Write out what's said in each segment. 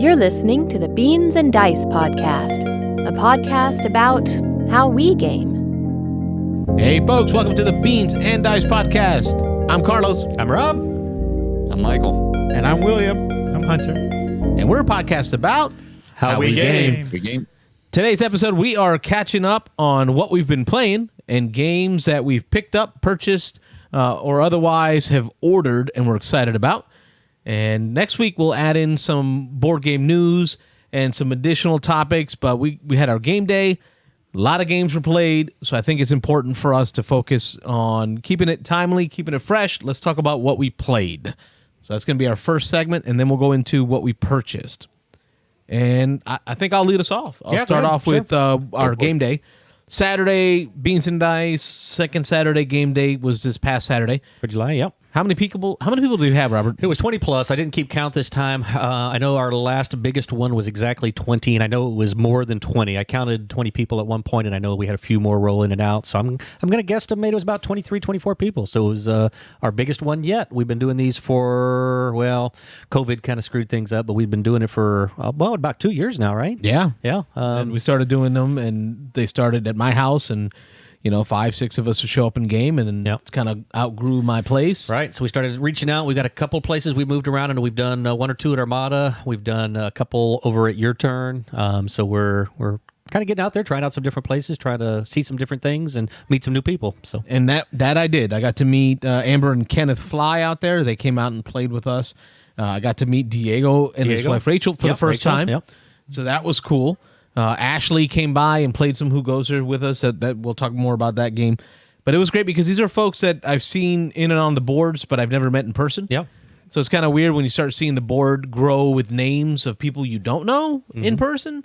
You're listening to the Beans and Dice podcast, a podcast about how we game. Hey folks, welcome to the Beans and Dice podcast. I'm Carlos. I'm Rob. I'm Michael. And I'm William. I'm Hunter. And we're a podcast about How we game. Good game. Today's episode, we are catching up on what we've been playing and games that we've picked up, purchased, or otherwise have ordered and we're excited about. And next week, we'll add in some board game news and some additional topics. But we had our game day. A lot of games were played. So I think it's important for us to focus on keeping it timely, keeping it fresh. Let's talk about what we played. So that's going to be our first segment. And then we'll go into what we purchased. And I think I'll lead us off. I'll start off with our game day. Saturday, Beans and Dice. Second Saturday game day was this past Saturday. For July, yep. How many people do you have, Robert? It was 20 plus. I didn't keep count this time. I know our last biggest one was exactly 20, and I know it was more than 20. I counted 20 people at one point, and I know we had a few more roll in and out. So I'm going to guesstimate it was about 23, 24 people. So it was our biggest one yet. We've been doing these for, well, COVID kind of screwed things up, but we've been doing it for, about 2 years now, right? Yeah. Yeah. And we started doing them, and they started at my house, and 5, 6 of us would show up in game, and then it's kind of outgrew my place. Right, so we started reaching out. We've got a couple places we moved around, and we've done 1 or 2 at Armada. We've done a couple over at Your Turn. So we're kind of getting out there, trying out some different places, trying to see some different things and meet some new people. So, and that I did. I got to meet Amber and Kenneth Fly out there. They came out and played with us. I got to meet Diego and his wife Rachel for the first time. Yep. So that was cool. Ashley came by and played some Who Goes There with us. That we'll talk more about that game. But it was great because these are folks that I've seen in and on the boards, but I've never met in person. Yeah. So it's kind of weird when you start seeing the board grow with names of people you don't know in person.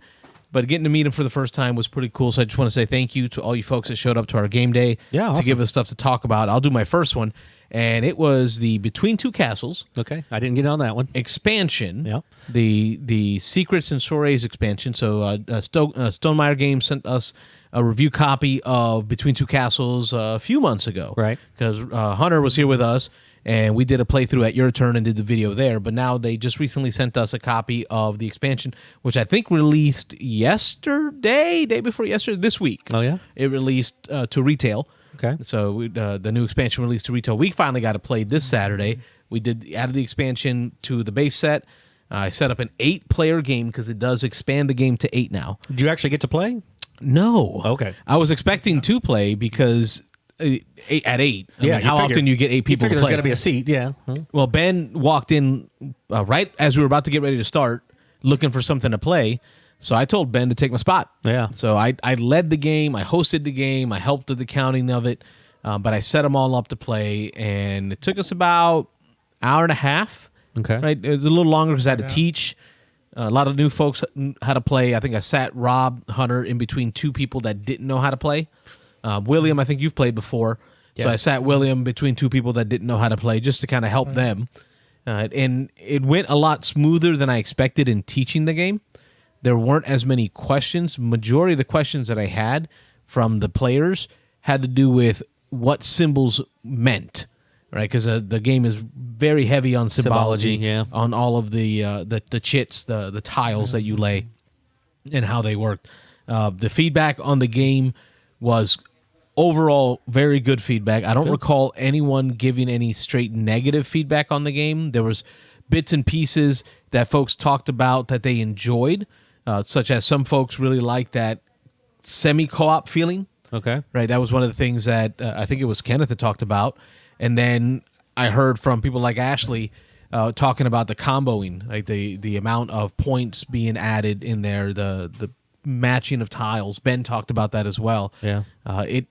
But getting to meet them for the first time was pretty cool. So I just want to say thank you to all you folks that showed up to our game day to give us stuff to talk about. I'll do my first one. And it was the Between Two Castles. Okay, I didn't get on that one. Expansion. Yeah. The Secrets and Soirees expansion. So Stonemeyer Games sent us a review copy of Between Two Castles a few months ago. Right. Because Hunter was here with us, and we did a playthrough at Your Turn and did the video there. But now they just recently sent us a copy of the expansion, which I think released day before yesterday, this week. Oh, yeah? It released to retail. Okay. So the new expansion released to retail. We finally got to play this Saturday. We added the expansion to the base set. I set up an 8-player game because it does expand the game to 8 now. Did you actually get to play? No. Okay. I was expecting to play because at 8. How often you get 8 people to play? There's got to be a seat. Yeah. Huh? Well, Ben walked in right as we were about to get ready to start, looking for something to play. So I told Ben to take my spot. Yeah. So I led the game. I hosted the game. I helped with the counting of it. But I set them all up to play, and it took us about an hour and a half. Okay. Right. It was a little longer because I had to teach a lot of new folks how to play. I think I sat Rob Hunter in between 2 people that didn't know how to play. William, I think you've played before. Yes. So I sat William between 2 people that didn't know how to play just to kind of help them. And it went a lot smoother than I expected in teaching the game. There weren't as many questions. Majority of the questions that I had from the players had to do with what symbols meant, right? Because the game is very heavy on symbology on all of the chits, the tiles that you lay, and how they work. The feedback on the game was overall very good feedback. I don't recall anyone giving any straight negative feedback on the game. There was bits and pieces that folks talked about that they enjoyed. Such as some folks really like that semi-co-op feeling. Okay. Right, that was one of the things that I think it was Kenneth that talked about. And then I heard from people like Ashley talking about the comboing, like the amount of points being added in there, the matching of tiles. Ben talked about that as well. Yeah. I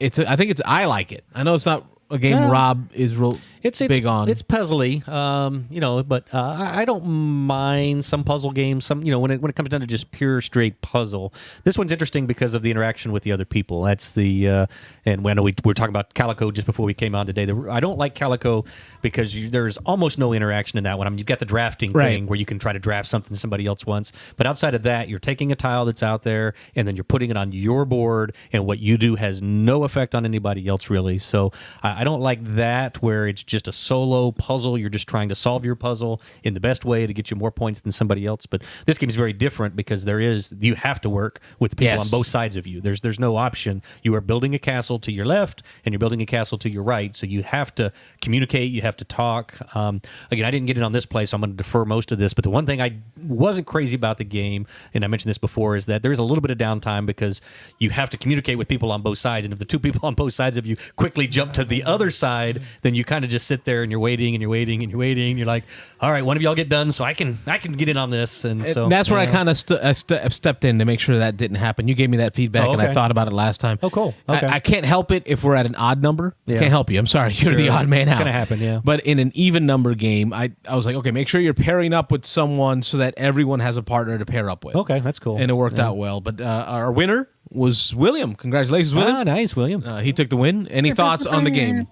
like it. I know it's not a game Rob is big on. It's puzzly, but I don't mind some puzzle games. Some, when it comes down to just pure straight puzzle, this one's interesting because of the interaction with the other people. That's the and when we were talking about Calico just before we came on today. I don't like Calico because there's almost no interaction in that one. I mean, you've got the drafting thing where you can try to draft something somebody else wants, but outside of that, you're taking a tile that's out there and then you're putting it on your board, and what you do has no effect on anybody else really. So I don't like that where it's just a solo puzzle. You're just trying to solve your puzzle in the best way to get you more points than somebody else. But this game is very different because you have to work with the people on both sides of you. There's no option. You are building a castle to your left and you're building a castle to your right. So you have to communicate. You have to talk. Again, I didn't get in on this play, so I'm going to defer most of this. But the one thing I wasn't crazy about the game, and I mentioned this before, is that there's a little bit of downtime because you have to communicate with people on both sides. And if the two people on both sides of you quickly jump to the other side, then you kind of just sit there and you're waiting and you're waiting and you're waiting. You're like, all right, one of y'all get done so I can get in on this. And so that's where I kind of stepped in to make sure that didn't happen. You gave me that feedback, and I thought about it last time. Oh, cool. Okay. I can't help it if we're at an odd number. Yeah. Can't help you. I'm sorry. You're the odd man out. It's going to happen, yeah. But in an even number game, I was like, okay, make sure you're pairing up with someone so that everyone has a partner to pair up with. Okay, that's cool. And it worked out well. But our winner was William. Congratulations, William. Ah, nice, William. He took the win. Any thoughts on the game?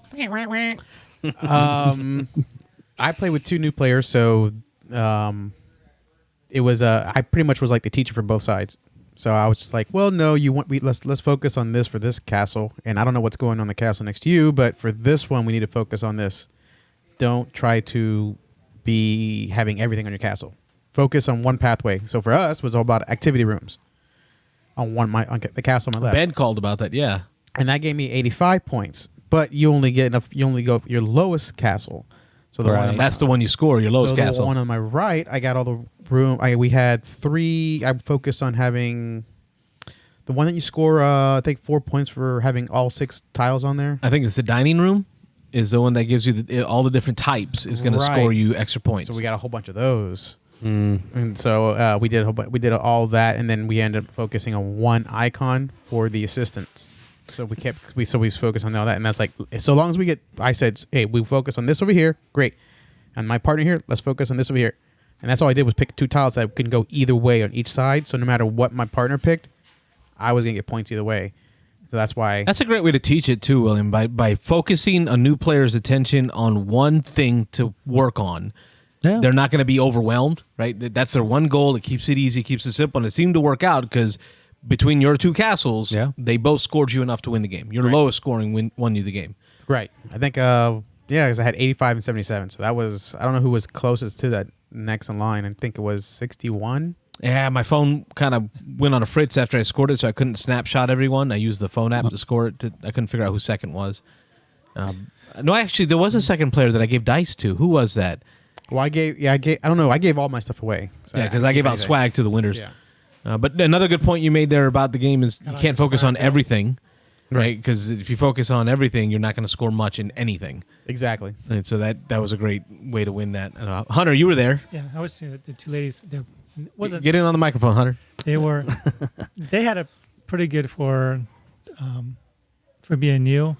I played with 2 new players, so it was I pretty much was like the teacher for both sides. So I was just like, well, no, let's focus on this for this castle, and I don't know what's going on in the castle next to you, but for this one, we need to focus on this. Don't try to be having everything on your castle. Focus on one pathway. So for us, it was all about activity rooms on the castle on my left. Ben called about that, yeah. And that gave me 85 points, but you only go your lowest castle. So That's the one you score, your lowest castle. The one on my right, I got all the room. We had 3. I focused on having the one that you score, I think 4 points for having all 6 tiles on there. I think it's the dining room is the one that gives you all the different types is going to score you extra points. So we got a whole bunch of those. And so we did all that, and then we ended up focusing on one icon for the assistants. So we focused on all that, and that's like, so long as I said, hey, we focus on this over here, great. And my partner here, let's focus on this over here. And that's all I did was pick 2 tiles that can go either way on each side. So no matter what my partner picked, I was going to get points either way. So that's why. That's a great way to teach it too, William, by focusing a new player's attention on one thing to work on. Yeah. They're not going to be overwhelmed, right? That's their one goal. It keeps it easy, keeps it simple, and it seemed to work out because between your 2 castles, they both scored you enough to win the game. Your lowest scoring won you the game. Right. I think, because I had 85 and 77. So that was, I don't know who was closest to that next in line. I think it was 61. Yeah, my phone kind of went on a fritz after I scored it, so I couldn't snapshot everyone. I used the phone app to score it. I couldn't figure out who second was. No, actually, there was a second player that I gave dice to. Who was that? Well, I don't know. I gave all my stuff away. So because I gave out swag to the winners. Yeah. But another good point you made there about the game is you can't focus on everything, right? Because if you focus on everything, you're not going to score much in anything. Exactly. And so that was a great way to win that. Hunter, you were there. Yeah, I was the 2 ladies. Get in on the microphone, Hunter. They had a pretty good for being new.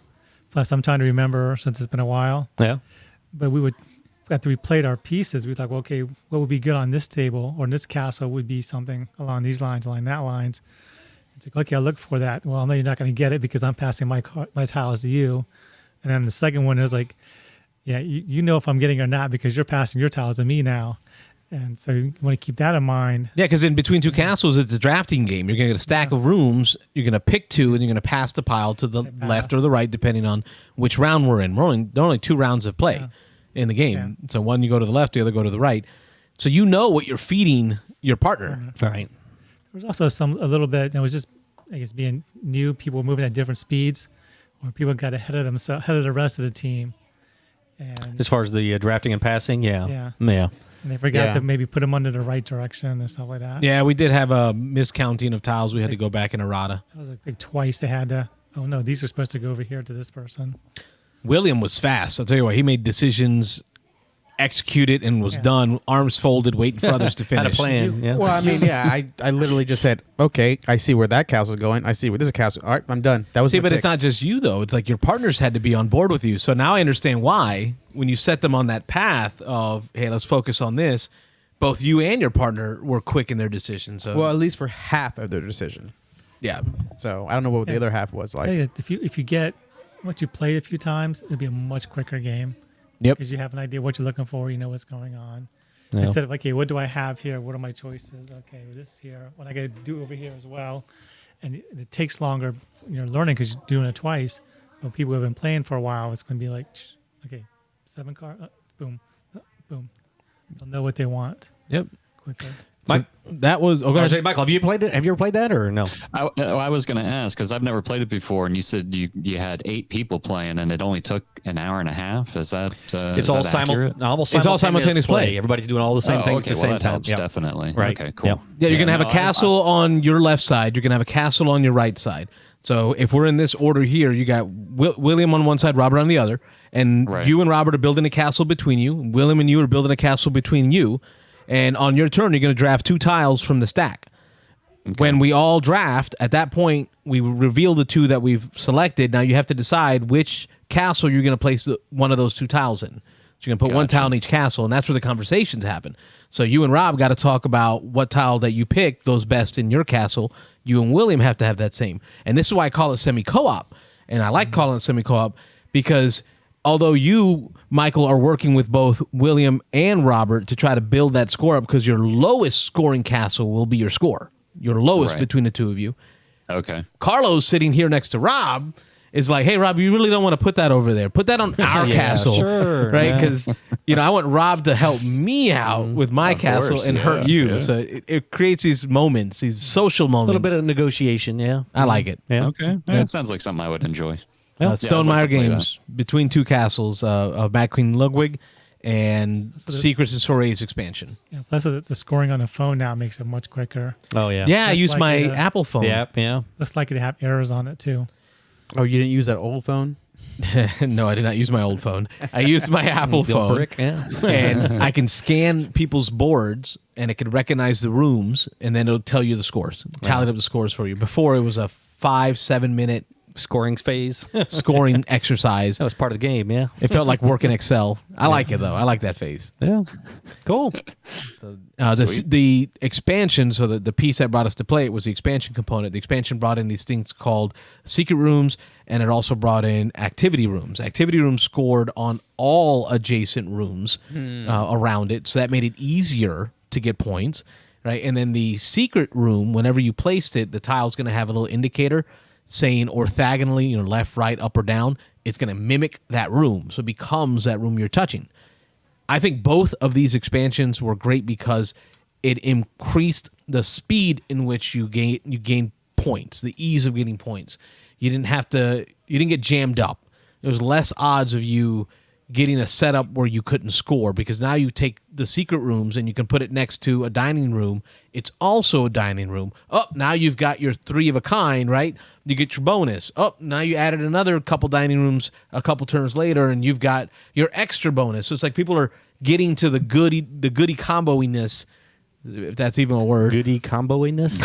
Plus, I'm trying to remember since it's been a while. Yeah. But after we played our pieces, we thought, well, okay, what would be good on this table or in this castle would be something along these lines, along that lines. It's like, okay, I'll look for that. Well, I know you're not going to get it because I'm passing my tiles to you. And then the second one is like, yeah, you know if I'm getting it or not because you're passing your tiles to me now. And so you want to keep that in mind. Yeah, because in between 2 castles, it's a drafting game. You're going to get a stack of rooms. You're going to pick 2, and you're going to pass the pile to the left or the right, depending on which round we're in. There are only 2 rounds of play in the game. Yeah. So one you go to the left, the other go to the right. So you know what you're feeding your partner. Right. There was also a little bit, it was just, I guess, being new, people moving at different speeds, or people got ahead of the rest of the team. And as far as the drafting and passing, yeah. And they forgot to maybe put them under the right direction and stuff like that. Yeah, we did have a miscounting of tiles. We had to go back in errata. It was like twice they had to, oh no, these are supposed to go over here to this person. William was fast. I'll tell you what, he made decisions, executed, and was done, arms folded, waiting for others to finish. Had a plan, yeah. Well, I mean, I literally just said, okay, I see where that castle's going. I see where this castle. All right, I'm done. That was but it's not just you, though. It's like your partners had to be on board with you. So now I understand why, when you set them on that path of, hey, let's focus on this, both you and your partner were quick in their decision. So, well, at least for half of their decision. Yeah. So I don't know what the other half was like. If you get what you played a few times, it'll be a much quicker game. Yep. Because you have an idea what you're looking for, you know what's going on. Yeah. Instead of, okay, what do I have here? What are my choices? Okay, this here. What I got to do over here as well. And it takes longer, learning because you're doing it twice. when people have been playing for a while, it's going to be like, okay, 7 card, boom, boom. They'll know what they want Yep. quicker. That was. Oh, go ahead. Michael, have you played it? Have you ever played that or no? I was going to ask because I've never played it before, and you said you had 8 people playing, and it only took an hour and a half. Is that It's is all that accurate? almost It's all simultaneous play. Everybody's doing all the same things okay, at the well, same that time. helps Yeah. definitely. Right. Okay, cool. Yeah. Yeah, you're gonna have no, a castle on your left side. You're gonna have a castle on your right side. So if we're in this order here, you got William on one side, Robert on the other, and Right. you and Robert are building a castle between you. William and you are building a castle between you. And on your turn, you're going to draft 2 tiles from the stack. When we all draft, at that point, we reveal the 2 that we've selected. Now you have to decide which castle you're going to place one of those 2 tiles in. So you're going to put one tile in each castle, and that's where the conversations happen. So you and Rob got to talk about what tile that you pick goes best in your castle. You and William have to have that same. And this is why I call it semi-co-op. And I like calling it semi-co-op because although you, Michael, are working with both William and Robert to try to build that score up because your lowest scoring castle will be your score. Your lowest Right. between the 2 of you. Okay. Carlos sitting here next to Rob is like, hey, Rob, you really don't want to put that over there. Put that on our castle. sure. Right? Because, I want Rob to help me out with my Of castle course, and hurt yeah, you. yeah. So it creates these moments, these social A moments. little bit of negotiation, yeah. I like it. Yeah. Okay. That sounds like something I would enjoy. Stonemeyer I'd like to play Games, Between Two Castles of Mad Queen Ludwig and Secrets and Soirees expansion. Yeah, plus the scoring on the phone now makes it much quicker. Oh, yeah. Yeah, I Just use like my it, Apple phone. Yeah. Looks like it have errors on it too. Oh, you didn't use that old phone? No, I did not use my old phone. I used my Apple The phone. brick, yeah. And I can scan people's boards and it can recognize the rooms and then it'll tell you the scores, tally up the scores for you. Before it was a 5-7 minute Scoring phase. scoring exercise. That was part of the game, yeah. It felt like working Excel. I like it though. I like that phase. Yeah. Cool. The expansion, so the piece that brought us to play it was the expansion component. The expansion brought in these things called secret rooms, and it also brought in activity rooms. Activity rooms scored on all adjacent rooms around it, so that made it easier to get points, right? And then the secret room, whenever you placed it, the tile's going to have a little indicator saying orthogonally, left, right, up, or down. It's going to mimic that room, so it becomes that room you're touching. I think both of these expansions were great because it increased the speed in which you gain points, the ease of getting points. You didn't get jammed up. There was less odds of you getting a setup where you couldn't score because now you take the secret rooms and you can put it next to a dining room. It's also a dining room. Oh, now you've got your 3 of a kind, right? You get your bonus. Oh, now you added another couple dining rooms a couple turns later and you've got your extra bonus. So it's like people are getting to the goody comboiness, if that's even a word. Goody comboiness.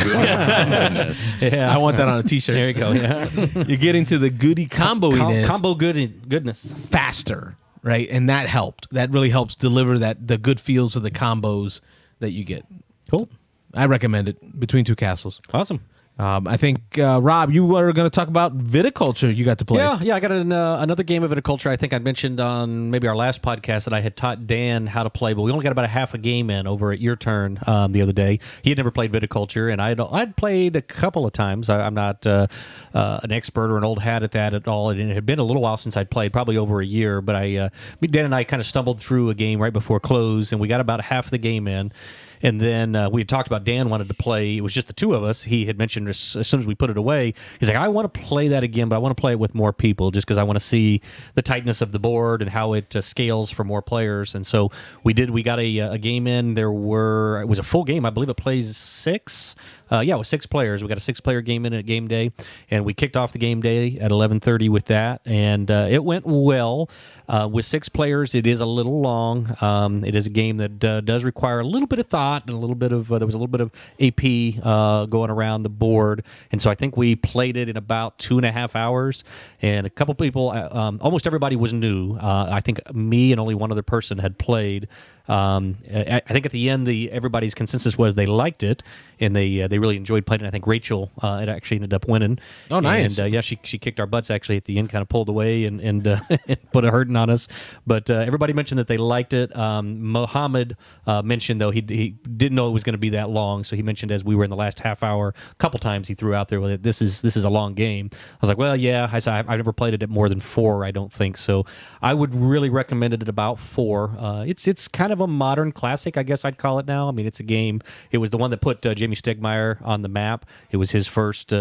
I want that on a t-shirt. There you go, yeah. You're getting to the goody comboiness Combo goodness. faster, right? And that helped. That really helps deliver the good feels of the combos that you get. Cool. I recommend it. Between Two Castles. Awesome. I think, Rob, you were going to talk about Viticulture you got to play. Yeah, I got another game of Viticulture. I think I mentioned on maybe our last podcast that I had taught Dan how to play, but we only got about a half a game in over at your turn the other day. He had never played Viticulture, and I'd played a couple of times. I'm not an expert or an old hat at that at all, and it had been a little while since I'd played, probably over a year, but Dan and I kind of stumbled through a game right before close, and we got about half the game in. And then we had talked about Dan wanted to play. It was just the 2 of us. He had mentioned as soon as we put it away, he's like, I want to play that again, but I want to play it with more people just because I want to see the tightness of the board and how it scales for more players. And so we did. We got a game in. It was a full game. I believe it plays 6. It was 6 players. We got a 6-player game in at game day, and we kicked off the game day at 11:30 with that, and it went well. With 6 players, it is a little long. It is a game that does require a little bit of thought and a little bit of there was a little bit of AP going around the board, and so I think we played it in about 2.5 hours. And a couple people, almost everybody was new. I think me and only one other person had played. I think at the end, everybody's consensus was they liked it and they really enjoyed playing it. I think Rachel it actually ended up winning. Oh, nice! And she kicked our butts actually at the end, kind of pulled away and put a hurting on us. But everybody mentioned that they liked it. Mohammed mentioned, though, he didn't know it was going to be that long. So he mentioned as we were in the last half hour, a couple times he threw out there, well, this is a long game. I was like, well, yeah. I said, I've never played it at more than 4, I don't think. So I would really recommend it at about 4. It's kind of a modern classic, I guess I'd call it now. I mean, it's a game. It was the one that put Jamie Stegmaier on the map. It was his first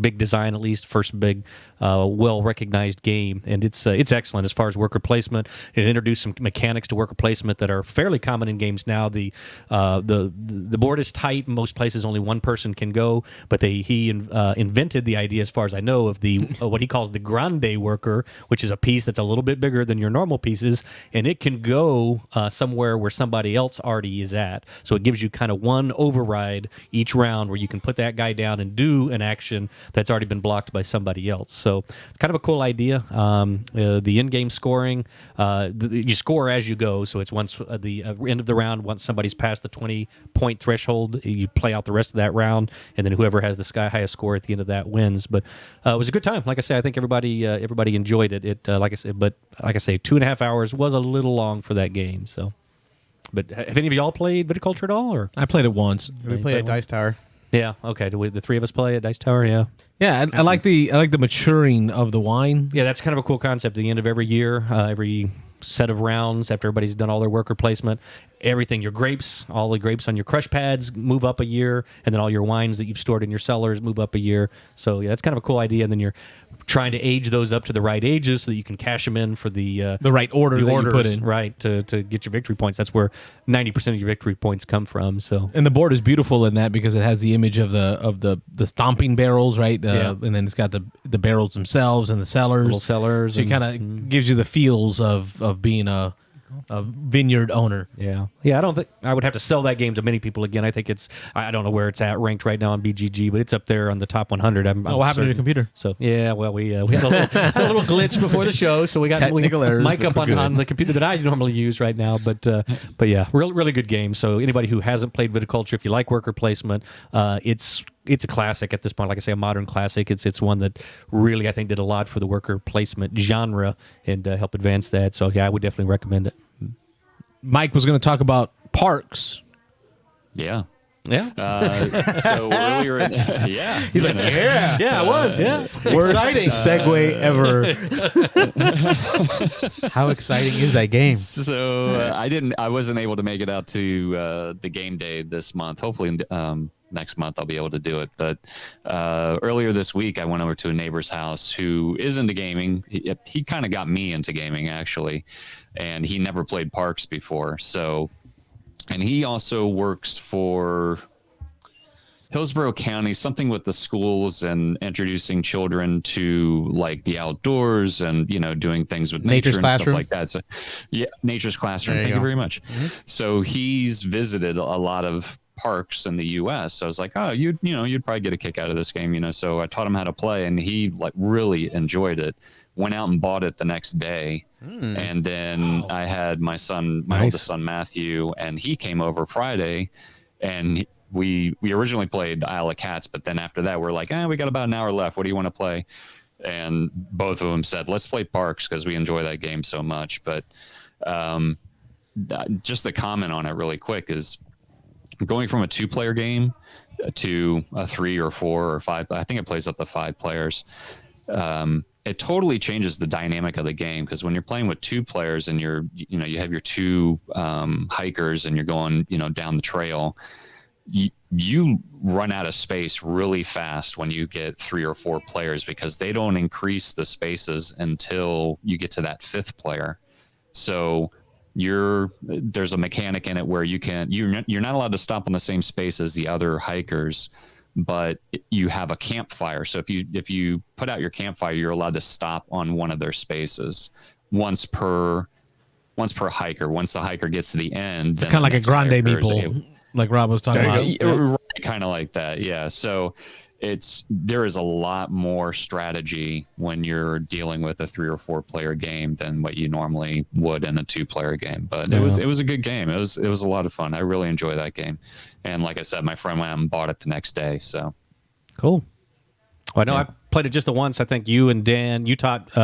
big design, at least, first big well-recognized game. And it's excellent as far as worker placement. It introduced some mechanics to worker placement that are fairly common in games now. The board is tight. In most places, only one person can go. But he invented the idea, as far as I know, of the what he calls the grande worker, which is a piece that's a little bit bigger than your normal pieces, and it can go somewhere where somebody else already is at. So it gives you kind of one override each round where you can put that guy down and do an action that's already been blocked by somebody else. So it's kind of a cool idea. The in-game scoring, you score as you go. So it's once the end of the round, once somebody's passed the 20-point threshold, you play out the rest of that round, and then whoever has the highest score at the end of that wins. But it was a good time. Like I say, I think everybody enjoyed it. Like I say, 2.5 hours was a little long for that game. So, but have any of y'all played Viticulture at all? Or I played it once. We played at Dice Tower. yeah, okay. Do the 3 of us play at Dice Tower? Yeah. Yeah, I like the maturing of the wine. Yeah, that's kind of a cool concept. At the end of every year, every set of rounds, after everybody's done all their worker placement, everything, your grapes, all the grapes on your crush pads move up a year, and then all your wines that you've stored in your cellars move up a year. So yeah, that's kind of a cool idea. And then you're trying to age those up to the right ages so that you can cash them in for the right order that you put in. Right, to get your victory points. That's where 90% of your victory points come from. So, and the board is beautiful in that because it has the image of the stomping barrels, right? And then it's got the barrels themselves and the cellars. Little cellars. So it kind of gives you the feels of being a vineyard owner. Yeah. I don't think I would have to sell that game to many people again. I think I don't know where it's at ranked right now on BGG, but it's up there on the top 100. What happened to your computer? So yeah, well, we had a little glitch before the show, so we got technical errors, mic up on the computer that I normally use right now. But yeah, really good game. So anybody who hasn't played Viticulture, if you like worker placement, it's a classic at this point. Like I say, a modern classic. It's one that really, I think, did a lot for the worker placement genre and help advance that. So yeah, I would definitely recommend it. Mike was going to talk about parks. Yeah. Yeah. So earlier, yeah. He's like, yeah. Yeah, I was. Yeah. Worst segue ever. How exciting is that game? So I wasn't able to make it out to the game day this month. Hopefully next month I'll be able to do it. But earlier this week I went over to a neighbor's house who is into gaming. He kind of got me into gaming, actually, and he never played Parks before. So, and he also works for Hillsborough County, something with the schools and introducing children to like the outdoors and, doing things with nature and Classroom. stuff like that. So yeah, Nature's Classroom. Thank you very much. Mm-hmm. So he's visited a lot of parks in the U.S. So I was like, oh, you'd probably get a kick out of this game, So I taught him how to play, and he really enjoyed it. Went out and bought it the next day, and then I had my oldest son Matthew, and he came over Friday, and we originally played Isle of Cats, but then after that we're like, we got about an hour left. What do you want to play? And both of them said, let's play Parks because we enjoy that game so much. But just the comment on it really quick is, going from a 2-player game to a 3 or 4 or 5, I think it plays up to 5 players. It totally changes the dynamic of the game, because when you're playing with 2 players and you have your 2 hikers and you're going, down the trail, you run out of space really fast when you get 3 or 4 players, because they don't increase the spaces until you get to that 5th player. So there's a mechanic in it where you're not allowed to stop on the same space as the other hikers, but you have a campfire. So if you put out your campfire, you're allowed to stop on one of their spaces once per hiker. Once the hiker gets to the end, then kind of like a grande meeple, like Rob was talking about. Kind of like that, yeah. So there is a lot more strategy when you're dealing with a 3 or 4 player game than what you normally would in a 2-player game. But it was a good game. It was a lot of fun. I really enjoy that game. And like I said, my friend went out and bought it the next day. So cool. Well, I know played it just the once. I think you and Dan taught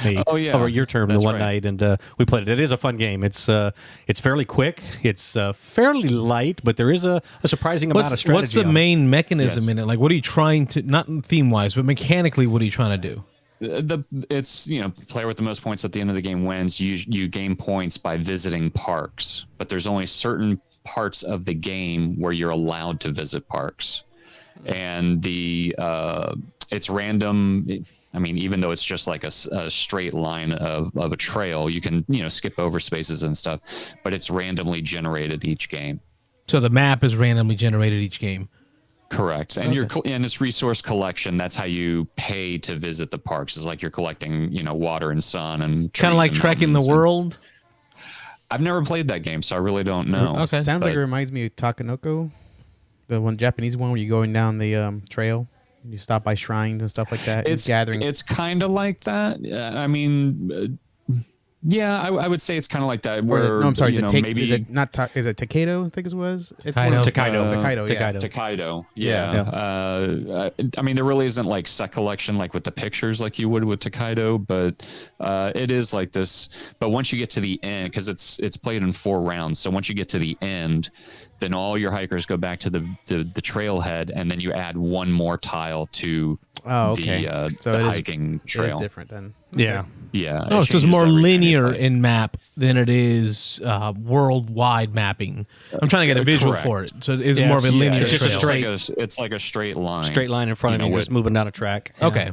me over your term That's the one right. night, and we played it. It is a fun game. It's fairly quick. It's fairly light, but there is a surprising amount of strategy. What's the on it. main mechanism Yes. in it? Like, what are you trying to, not theme wise, but mechanically, what are you trying to do? It's player with the most points at the end of the game wins. You gain points by visiting parks, but there's only certain parts of the game where you're allowed to visit parks, and it's random. I mean, even though it's just like a straight line of a trail, you can skip over spaces and stuff, but it's randomly generated each game. So the map is randomly generated each game. Correct. And and it's resource collection. That's how you pay to visit the parks. It's like you're collecting, water and sun and Kind of like Trekking the World. I've never played that game, so I really don't know. Okay. Sounds like But it reminds me of Takanoko, the one Japanese one where you're going down the trail. You stop by shrines and stuff like that. it's gathering. It's kind of like that. I mean, I would say it's kind of like that. Where no, I'm sorry. maybe Is it not? Is it Takedo? I think it was. It's Takedo. one of- Takedo. Takedo. Yeah. Takedo. Yeah. I mean, there really isn't like set collection like with the pictures like you would with Takedo, but it is like this. But once you get to the end, because it's played in 4 rounds, so once you get to the end, then all your hikers go back to the trailhead, and then you add one more tile to Oh, okay. So the it is- hiking It trail. is different then. Yeah. Yeah. Oh, it so it's changes more everything. linear in map than it is worldwide mapping. I'm trying to get a visual correct. for it. So it is Yeah, more of a it's- linear it's just a trail. straight- It's like a straight line. Straight line in front of you, with- just moving down a track. Okay.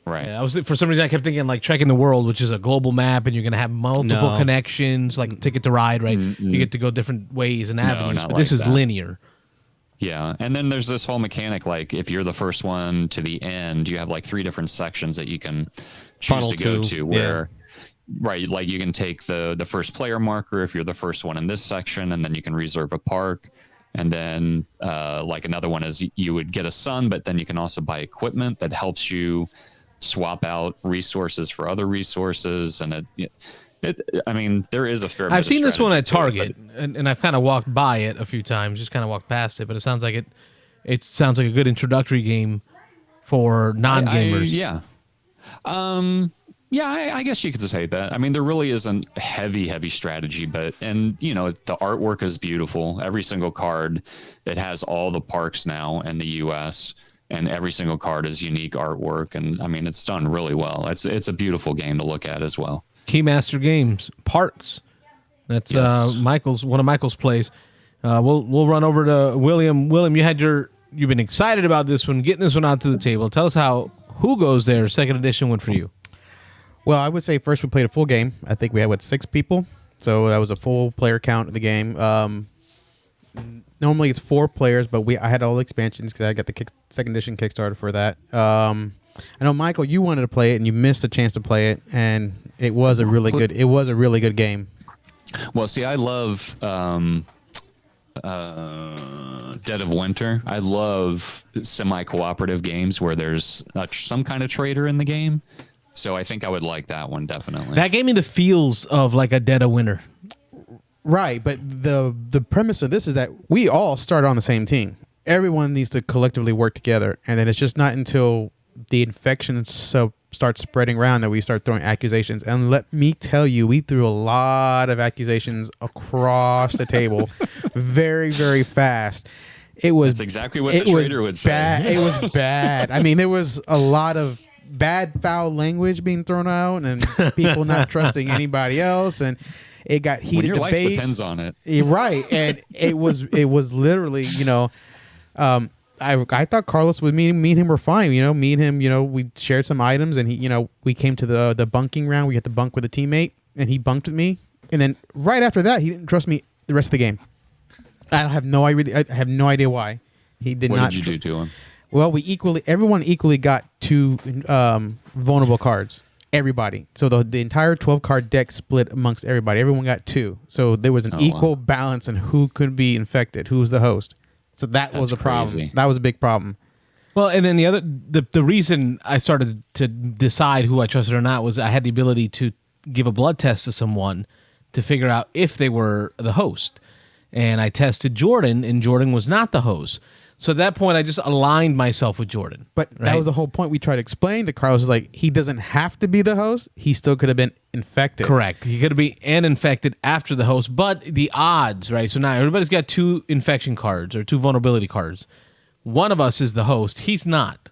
Right. Yeah, for some reason I kept thinking like Trekking the World, which is a global map, and you're going to have multiple No. connections, like Ticket to Ride, right? You get to go different ways and avenues, not but this like is that. linear. Yeah, and then there's this whole mechanic, like if you're the first one to the end, you have like 3 different sections that you can choose Funnel to go to, to. Where, right, like you can take the first player marker if you're the first one in this section, and then you can reserve a park. And then like another one is you would get a sun, but then you can also buy equipment that helps you swap out resources for other resources, and I mean, there is a fair bit I've of seen this one at strategy to it, Target, and I've kind of walked by it a few times, just kind of walked past it, but it sounds like it sounds like a good introductory game for non-gamers. I guess you could say that. I mean, there really isn't heavy strategy, but the artwork is beautiful. Every single card, it has all the parks now in the U.S., and every single card is unique artwork, and I mean, it's done really well. It's a beautiful game to look at as well. Keymaster Games, Parks. That's Yes. one of Michael's plays. We'll run over to William. William, you've been excited about this one, getting this one out to the table. Tell us who goes there. Second edition went for you. Well, I would say first we played a full game. I think we had 6 people, so that was a full player count of the game. Normally it's 4 players, but I had all the expansions because I got the second edition Kickstarter for that. I know, Michael, you wanted to play it and you missed the chance to play it, and it was a really good game. Well, see, I love Dead of Winter. I love semi-cooperative games where there's some kind of trader in the game. So I think I would like that one, definitely. That gave me the feels of like a Dead of Winter. Right, but the premise of this is that we all start on the same team. Everyone needs to collectively work together, and then it's just not until the infection starts spreading around that we start throwing accusations. And let me tell you, we threw a lot of accusations across the table very, very fast. That's exactly what the trader would say. It was bad. I mean, there was a lot of bad, foul language being thrown out, and people not trusting anybody else, and it got heated When your debates. life depends on it. Right, and it was literally, I thought Carlos would me and him were fine. Me and him, we shared some items, and we came to the bunking round. We had to bunk with a teammate, and he bunked with me. And then right after that, he didn't trust me the rest of the game. I have no idea why. He did not. What did you do to him? Well, everyone equally got 2 vulnerable cards. Everybody. So the entire 12 card deck split amongst everybody. Everyone got 2. So there was an equal balance in who could be infected, who was the host. So that was a problem. Crazy. That was a big problem. Well, and then the reason I started to decide who I trusted or not was I had the ability to give a blood test to someone to figure out if they were the host. and I tested Jordan, and Jordan was not the host. So at that point, I just aligned myself with Jordan. But that was the whole point. We tried to explain to Carlos, is like, he doesn't have to be the host. He still could have been infected. Correct. He could be infected after the host, but the odds, right? So now everybody's got 2 infection cards or 2 vulnerability cards. One of us is the host. He's not.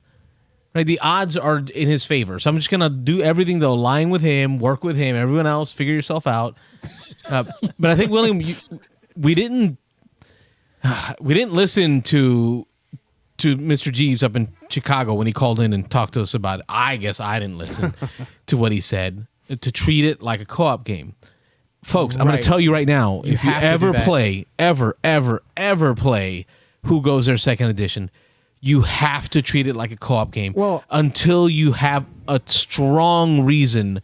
Right? The odds are in his favor. So I'm just going to do everything to align with him, work with him. Everyone else, figure yourself out. But I think, William, we didn't listen to Mr. Jeeves up in Chicago when he called in and talked to us about it. I guess I didn't listen to what he said, to treat it like a co-op game. Folks, I'm going to tell you right now, if you ever play, ever play Who Goes There Second Edition, you have to treat it like a co-op game until you have a strong reason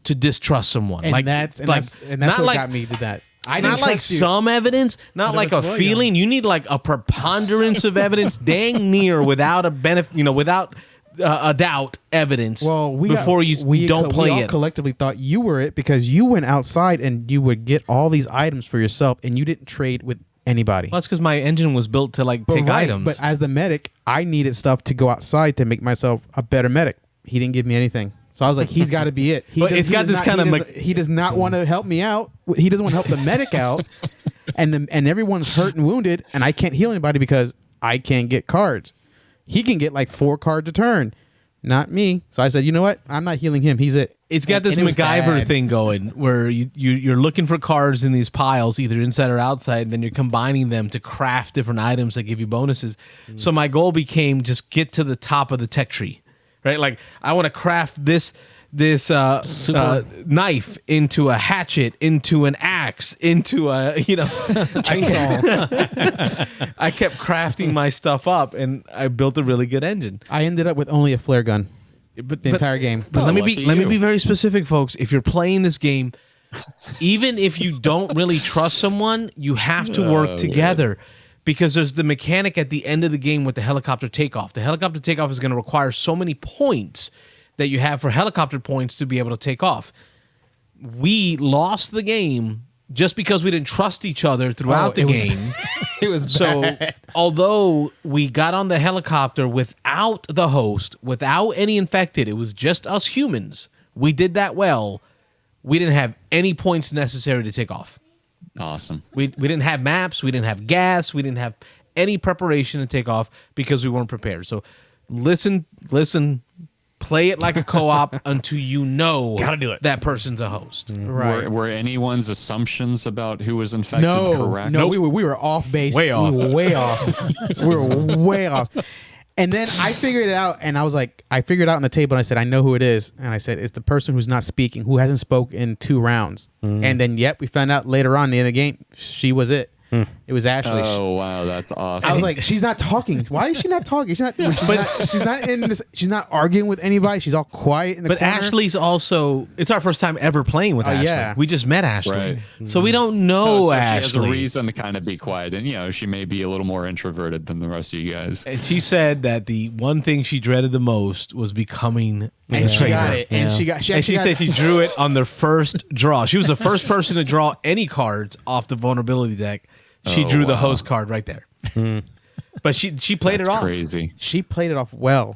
to distrust someone. And that's what got me to that. I didn't not like some evidence, not like a feeling. You need like a preponderance of evidence, dang near without a benefit, without a doubt evidence. Well, we don't play we all it. Collectively thought you were it because you went outside and you would get all these items for yourself, and you didn't trade with anybody. Well, that's because my engine was built to take items. But as the medic, I needed stuff to go outside to make myself a better medic. He didn't give me anything. So I was like, he's got to be it. He does not want to help me out. He doesn't want to help the medic out. And everyone's hurt and wounded, and I can't heal anybody because I can't get cards. He can get like 4 cards a turn. Not me. So I said, you know what? I'm not healing him. He's it. It's got this MacGyver thing going where you're looking for cards in these piles, either inside or outside, and then you're combining them to craft different items that give you bonuses. So my goal became just get to the top of the tech tree. Right, like I want to craft this knife into a hatchet, into an axe, into a chainsaw. I kept crafting my stuff up, and I built a really good engine. I ended up with only a flare gun, the entire game. But let me be very specific, folks. If you're playing this game, even if you don't really trust someone, you have to work together. Because there's the mechanic at the end of the game with the helicopter takeoff. The helicopter takeoff is going to require so many points that you have for helicopter points to be able to take off. We lost the game just because we didn't trust each other throughout the game. It was bad. Although we got on the helicopter without the host, without any infected, it was just us humans. We did that well. We didn't have any points necessary to take off. Awesome. We didn't have maps. We didn't have gas. We didn't have any preparation to take off because we weren't prepared. So listen, play it like a co-op until you know Gotta do it. that person's a host. Right. Were anyone's assumptions about who was infected correct? No, we were off base. Way off. We were way off. We were way off. And then I figured it out, and I was like, I figured it out on the table, and I said, I know who it is. And I said, it's the person who's not speaking, who hasn't spoken in 2 rounds. And then, we found out later on in the end of the game, she was it. It was Ashley. Oh wow, that's awesome. I was like, she's not talking. Why is she not talking? She's not in this. She's not arguing with anybody. She's all quiet in the corner. But Ashley's also. It's our first time ever playing with Ashley. Yeah. We just met Ashley, Right. so we don't know so Ashley. She has a reason to kind of be quiet, and she may be a little more introverted than the rest of you guys. And she said that the one thing she dreaded the most was becoming. And she got trainer. it. And she got. And she said she drew it on the first draw. She was the first person to draw any cards off the vulnerability deck. She drew the host card right there. But she played it off. Crazy. She played it off well.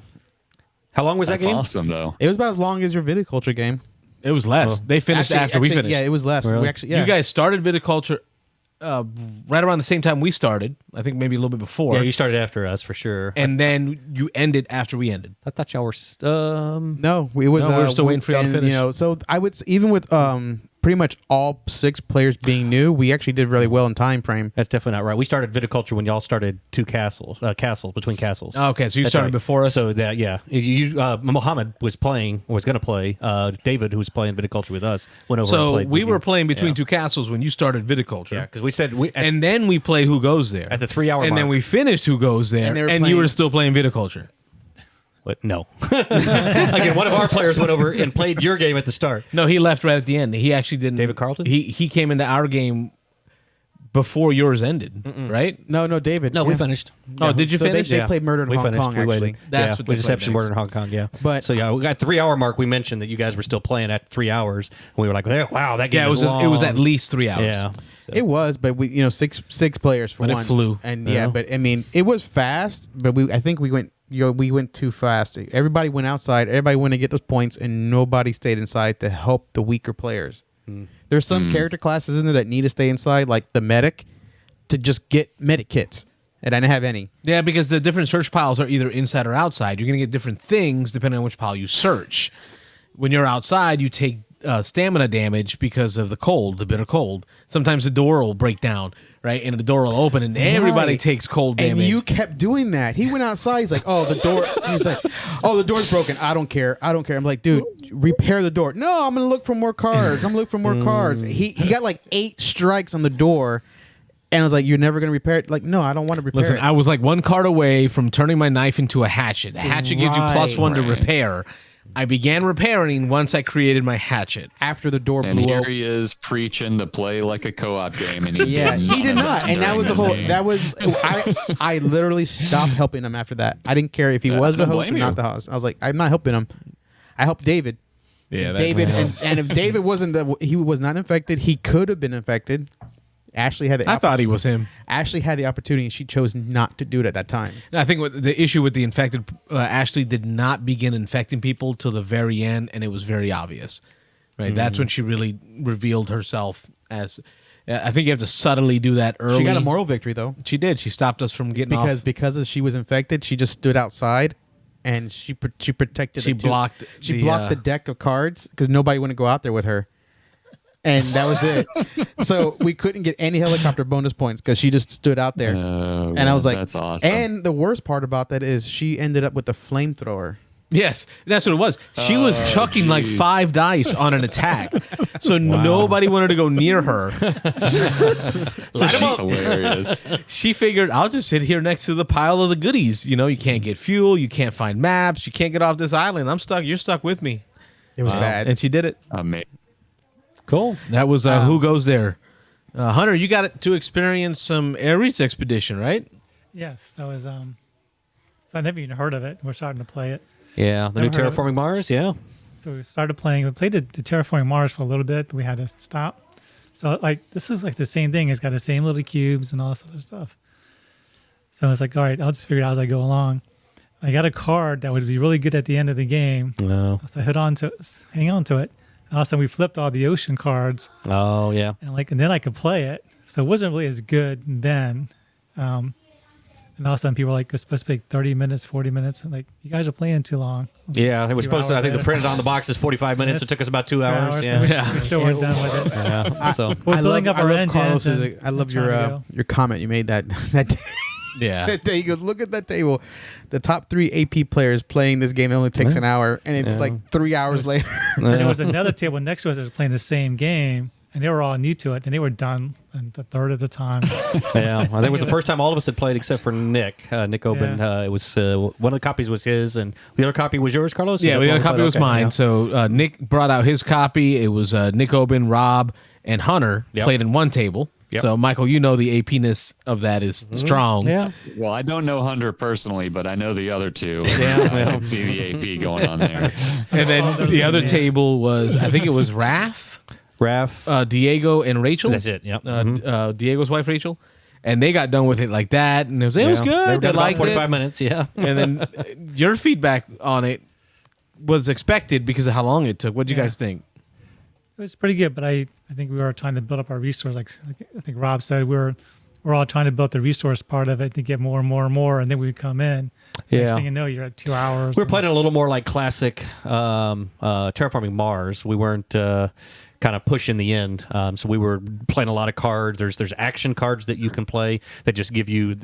How long was That's that game? awesome, though. It was about as long as your Viticulture game. It was less. They finished after we finished. Yeah, it was less. Really? We actually, yeah. You guys started Viticulture right around the same time we started. I think maybe a little bit before. Yeah, you started after us for sure. And then you ended after we ended. I thought y'all were. No, we was. No, we were still waiting for y'all to finish. So I would even with pretty much all 6 players being new, we actually did really well in time frame. That's definitely not right. We started Viticulture when y'all started 2 castles between castles. Okay, so you That's started right. before us. So that Mohammed was going to play. David, who was playing Viticulture with us, went over. and So played we with were you. playing Between Two Castles when you started Viticulture. Yeah, because we said And then we played Who Goes There. At the 3-hour And then mark. we finished Who Goes There. And they were And you playing- were still playing Viticulture. But no. Again, one of our players went over and played your game at the start. No, he left right at the end. He actually didn't. David Carlton? He came into our game before yours ended, right? No, David. No, yeah. we finished. Oh, did you So finish? They played Murder in We Hong finished. Kong, We actually. waited. That's yeah, what they we Deception played Murder in Hong Kong, yeah. But- so yeah, we got 3-hour mark. We mentioned that you guys were still playing at 3 hours. And we were like, wow, that game Yeah, it was long. it was at least 3 hours. Yeah. So. It was, but we, six players for But it one. flew. And Yeah. but I mean, it was fast, but I think we went, we went too fast. Everybody went outside. Everybody went to get those points, and nobody stayed inside to help the weaker players. There's some character classes in there that need to stay inside, like the medic, to just get medic kits, and I didn't have any. Yeah, because the different search piles are either inside or outside. You're going to get different things depending on which pile you search. When you're outside, you take stamina damage because of the bitter cold. Sometimes the door will break down, right? And the door will open, and everybody Right. takes cold damage. And you kept doing that. He went outside. He's like, "Oh, the door." He's like, "Oh, the door's broken. I don't care. I'm like, "Dude, repair the door." No, I'm gonna look for more cards. Cards. He got like 8 strikes on the door, and I was like, "You're never gonna repair it." Like, no, I don't want to repair Listen, it. I was like 1 card away from turning my knife into a hatchet. The hatchet gives you +1 to Right. repair. I began repairing once I created my hatchet. After the door And blew here open. he is preaching to play like a co-op game, and he Yeah, didn't he did not, and that during was the this whole. game. That was I literally stopped helping him after that. I didn't care if he was the I don't host or blame not you. the host. I was like, I'm not helping him. I helped David. Yeah, David, and if David wasn't he was not infected, he could have been infected. Ashley had the I thought he was him. Ashley had the opportunity, and she chose not to do it at that time. I think what the issue with the infected, Ashley did not begin infecting people till the very end, and it was very obvious. Right, that's when she really revealed herself as. I think you have to subtly do that early. She got a moral victory though, She did. She stopped us from getting because she was infected. She just stood outside, and she protected. She blocked She the, blocked the deck of cards because nobody wanted to go out there with her. And that was it. So we couldn't get any helicopter bonus points because she just stood out there. Oh, And I was like, that's awesome. And the worst part about that is she ended up with a flamethrower. Yes, that's what it was. She was chucking like geez. 5 dice on an attack, so nobody wanted to go near her. That's hilarious. She figured, I'll just sit here next to the pile of the goodies. You can't get fuel, you can't find maps, you can't get off this island. I'm stuck. You're stuck with me. It was bad. And she did it. Amazing. Cool. That was Who Goes There. Hunter, you got to experience some Ares expedition, right? Yes, that was. So I never even heard of it. We're starting to play it. Yeah, the new Never heard of it. Terraforming Mars. Yeah. So we started playing. We played the Terraforming Mars for a little bit. We had to stop. So this is like the same thing. It's got the same little cubes and all this other stuff. So I was like, all right, I'll just figure it out as I go along. I got a card that would be really good at the end of the game. Oh. So I hang on to it. And all of a sudden we flipped all the ocean cards, Oh yeah. and then I could play it. So it wasn't really as good then. And all of a sudden people were like, it's supposed to be like 30 minutes, 40 minutes. And like, you guys are playing too long. Yeah, they were 2 supposed to. I think the hours printed on the box is 45 minutes. It took us about 2 hours. and Yeah. we still weren't done with it. Yeah. So We're building up our engines. Carlos's- I love trying to go. your comment you made that day. Yeah. That day. He goes, look at that table. The top 3 AP players playing this game only takes an hour, and it's like 3 hours later. And there was another table next to us that was playing the same game, and they were all new to it, and they were done in the third of the time. yeah, I think it was the first time all of us had played except for Nick. Nick Oben. Yeah. It was one of the copies was his, and the other copy was yours, Carlos. Is Yeah, that the the other one we copy played? was Okay, mine. yeah. So Nick brought out his copy. It was Nick Oben, Rob, and Hunter Yep. played in one table. Yep. So, Michael, the APness of that is strong. Yeah. Well, I don't know Hunter personally, but I know the other two. Yeah, I well. can see the AP going on there. And then the other Yeah. table was, I think it was Raph, Raph. Diego, and Rachel. That's it. Yep. Diego's wife, Rachel. And they got done with it like that. And it was Yeah. good. They were They done about liked 45 it. minutes. Yeah. And then your feedback on it was expected because of how long it took. What do you Yeah. guys think? It was pretty good, but I think we were trying to build up our resource. Like I think Rob said, we're all trying to build the resource part of it to get more and more and more, and then we come in. Yeah. Next thing you know, you're at 2 hours. We were playing a little more like classic Terraforming Mars. We weren't kind of pushing the end. So we were playing a lot of cards. There's action cards that you can play that just give you, in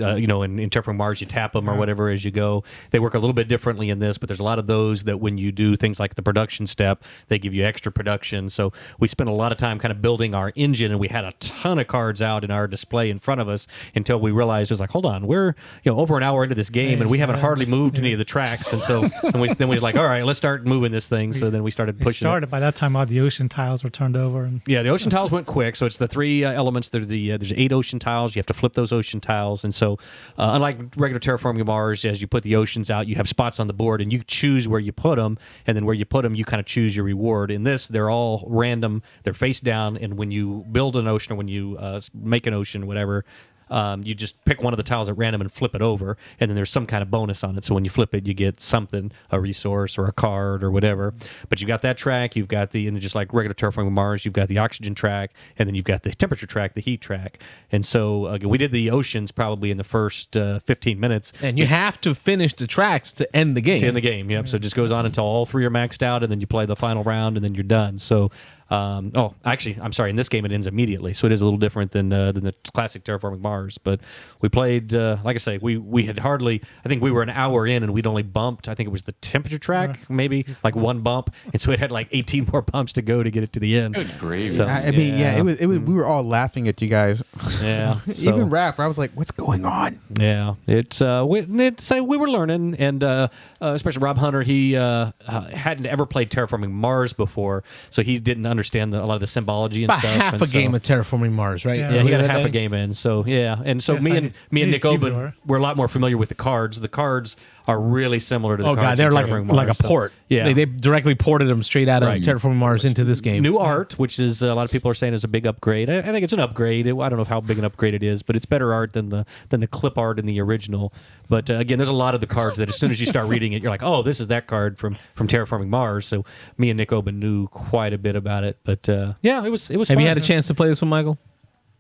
Terraforming Mars, you tap them or whatever as you go. They work a little bit differently in this, but there's a lot of those that when you do things like the production step, they give you extra production. So we spent a lot of time kind of building our engine, and we had a ton of cards out in our display in front of us until we realized it was like, hold on, we're over an hour into this game, and we haven't hardly moved any of the tracks. And so then we was like, all right, let's start moving this thing. So then we started We pushing it. started by that time. All the ocean tiles were turned turned over. And Yeah, the ocean tiles went quick, so it's the three elements. There's 8 ocean tiles. You have to flip those ocean tiles, and so unlike regular terraforming Mars, as you put the oceans out, you have spots on the board, and you choose where you put them, and then where you put them, you kind of choose your reward. In this, they're all random. They're face down, and when you build an ocean or when you make an ocean, whatever. You just pick one of the tiles at random and flip it over, and then there's some kind of bonus on it. So when you flip it, you get something, a resource or a card or whatever. But you've got that track, you've got and just like regular terraforming Mars, you've got the oxygen track, and then you've got the temperature track, the heat track. And so again, we did the oceans probably in the first 15 minutes. And you have to finish the tracks to end the game. To end the game, yep. So it just goes on until all three are maxed out, and then you play the final round, and then you're done. So actually, I'm sorry. In this game, it ends immediately, so it is a little different than the classic terraforming Mars. But we played, like I say, we had hardly. I think we were an hour in, and we'd only bumped. I think it was the temperature track, maybe like one bump, and so it had like 18 more bumps to go to get it to the end. Good gravy. So, I mean, it was. We were all laughing at you guys. Yeah, Even Raph, I was like, "What's going on?" Yeah, we were learning, and especially Rob Hunter, he hadn't ever played terraforming Mars before, so he didn't understand a lot of the symbology and About stuff. half a game of terraforming Mars, right? Yeah, he got That half day? a game in. So yeah, and so Yes, me I and did. Nick Cubes Oben were. were a lot more familiar with the cards. The cards are really similar to the Oh cards. god, they're in like Terraforming like a Mars. So, port. yeah, they directly ported them straight out of Right. Terraforming Mars into this game. new art, which is a lot of people are saying is a big upgrade. I think it's an upgrade. I don't know how big an upgrade it is, but it's better art than the clip art in the original. But again, there's a lot of the cards that as soon as you start reading it, you're like, oh, this is that card from Terraforming Mars. So me and Nick Oben knew quite a bit about it. But yeah, it was Have fun. you had a chance to play this one, Michael?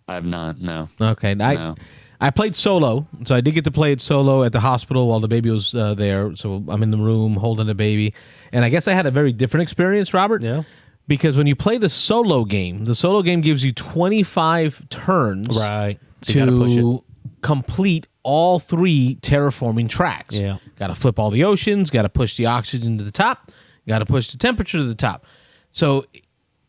I have not. No. Okay, No. I played solo, so I did get to play it solo at the hospital while the baby was there. So I'm in the room holding the baby, and I guess I had a very different experience, Robert. Yeah. Because when you play the solo game gives you 25 turns, Right. So you gotta push it. to complete all 3 terraforming tracks. Yeah. Got to flip all the oceans. Got to push the oxygen to the top. Got to push the temperature to the top. So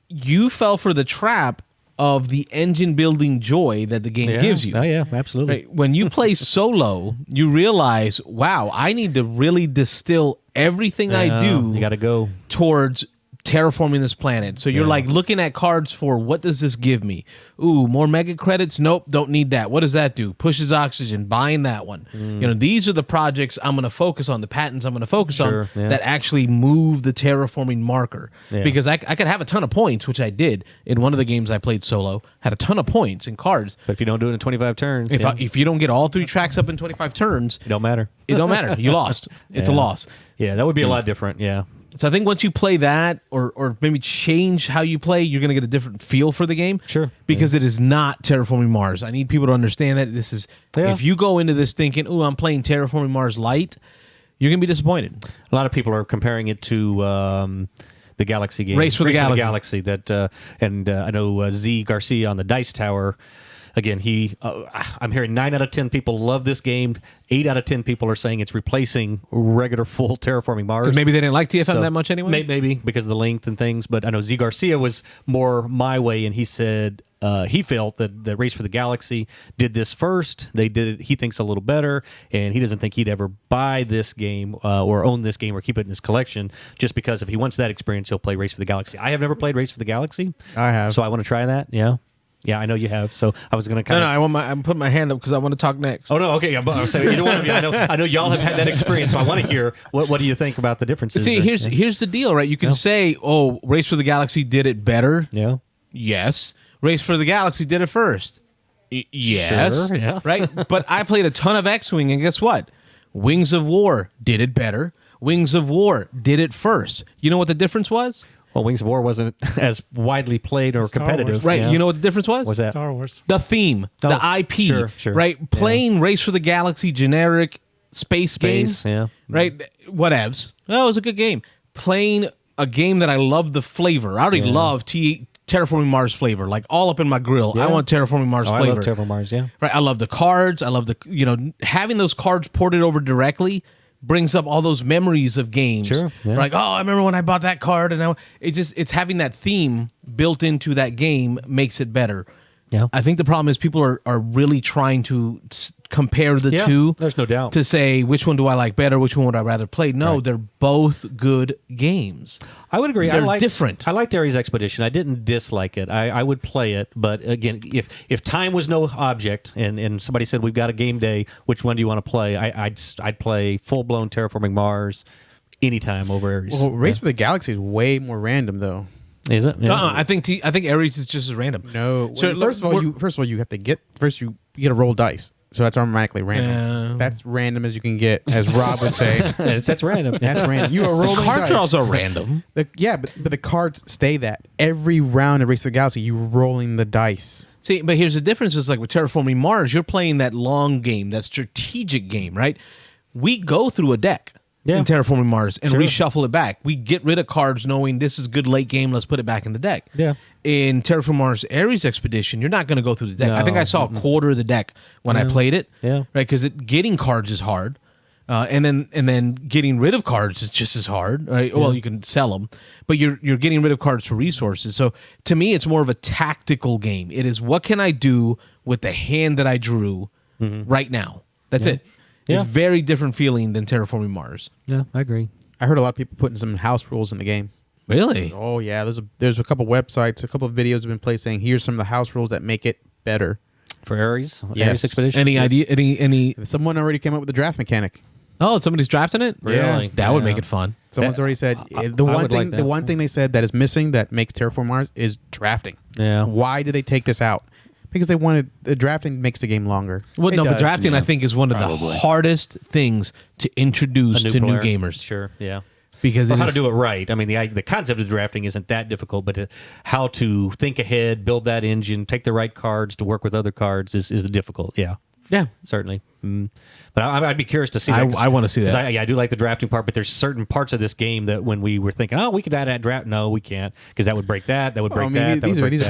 you fell for the trap of the engine building joy that the game Yeah. gives you. Oh yeah, absolutely. Right. When you play solo, you realize, wow, I need to really distill everything I do You got to go. towards terraforming this planet. So you're Yeah. like looking at cards for what does this give me? Ooh, more mega credits? Nope, don't need that. What does that do? Pushes oxygen, buying that one. You know, these are the projects I'm going to focus on, the patents I'm going to focus Sure, on yeah. that actually move the terraforming marker. Yeah. Because I could have a ton of points, which I did in one of the games I played solo, had a ton of points in cards. But if you don't do it in 25 turns, If you don't get all 3 tracks up in 25 turns, it don't matter. it don't matter. You lost. It's a Yeah. loss. Yeah, that would be a lot different. Yeah. So I think once you play that, or maybe change how you play, you're going to get a different feel for the game. Sure. Because it is not Terraforming Mars. I need people to understand that this is. Yeah. If you go into this thinking, "Ooh, I'm playing Terraforming Mars light," you're going to be disappointed. A lot of people are comparing it to the Galaxy game, Race for the Galaxy. That and I know Z Garcia on the Dice Tower. Again, I'm hearing 9 out of 10 people love this game. 8 out of 10 people are saying it's replacing regular full Terraforming Mars. 'Cause maybe they didn't like TFM So, that much anyway. Maybe because of the length and things. But I know Z Garcia was more my way, and he said he felt that the Race for the Galaxy did this first. They did it. He thinks a little better, and he doesn't think he'd ever buy this game or own this game or keep it in his collection just because if he wants that experience, he'll play Race for the Galaxy. I have never played Race for the Galaxy. I have. So I want to try that. Yeah. Yeah, I know you have. So I was going to kind of. I'm putting my hand up because I want to talk next. Oh no! Okay, I was saying either one of you. I know y'all have had that experience, so I want to hear what do you think about the differences? See, or- here's the deal, right? You can say, "Oh, Race for the Galaxy did it better." yeah, Yes. Race for the Galaxy did it first. Yes. Sure, yeah. Right? But I played a ton of X-Wing, and guess what? Wings of War did it better. Wings of War did it first. You know what the difference was? well, Wings of War wasn't as widely played or Star competitive, Wars. Right. yeah. You know what the difference was? What's that? Star Wars. The theme, Oh, the IP. sure. Right? Playing Race for the Galaxy generic space game. Space, yeah. Right? Whatevs. Oh, it was a good game. Playing a game that I loved the flavor. I already love Terraforming Mars flavor, like all up in my grill. Yeah. I want Terraforming Mars Oh, I flavor. love Terraforming Mars, yeah. Right. I love the cards. I love having those cards ported over directly brings up all those memories of games. Sure, yeah. Like, oh, I remember when I bought that card, and it's having that theme built into that game makes it better. Yeah. I think the problem is people are really trying to compare the two. There's no doubt. To say which one do I like better, which one would I rather play. No, they're both good games. I would agree. They're different. I liked Ares Expedition. I didn't dislike it. I would play it, but again, if time was no object and somebody said we've got a game day, which one do you want to play? I'd play full blown Terraforming Mars anytime over Ares. Well, Race for the Galaxy is way more random, though. Is it? Yeah. I think Ares is just as random. No. So First of all, you have to get you get to roll dice. So that's automatically random. Yeah. That's random as you can get, as Rob would say. That's random. That's random. You are rolling Card dice. draws are random. But the cards stay that. Every round of Race to the Galaxy, you're rolling the dice. See, but here's the difference: is like with Terraforming Mars, you're playing that long game, that strategic game, right? We go through a deck in Terraforming Mars and reshuffle it back. We get rid of cards knowing this is a good late game. Let's put it back in the deck. Yeah. In Terraforming Mars Ares Expedition, you're not going to go through the deck. I think I saw a quarter of the deck when I played it. Yeah. Right, because getting cards is hard, and then getting rid of cards is just as hard. Right. Well, you can sell them, but you're getting rid of cards for resources. So to me, it's more of a tactical game. It is what can I do with the hand that I drew right now. That's it. Yeah. It's very different feeling than Terraforming Mars. Yeah, I agree. I heard a lot of people putting some house rules in the game. Really? Oh yeah, there's a couple websites, a couple of videos have been played saying here's some of the house rules that make it better. For Ares? Yes. Ares Expedition? Any idea? Any? Someone already came up with the draft mechanic. Oh, somebody's drafting it. Really? That would Yeah. make it fun. Someone's already said I the one would thing like that. the one thing they said that is missing that makes Terraform Mars is drafting. Yeah. Why did they take this out? Because they wanted the drafting makes the game longer. Well, It no, but does. drafting I think is one of Probably. the hardest things to introduce to new player. gamers Sure, yeah. because Or it how to is- do it right. I mean, the concept of drafting isn't that difficult, but how to think ahead, build that engine, take the right cards to work with other cards is the difficult. Yeah, Yeah, certainly. But I'd be curious to see I- that. I wanna see 'cause that. I do like the drafting part, but there's certain parts of this game that when we were thinking, oh, we could add that draft. No, we can't because that would break that. That would break that. these are these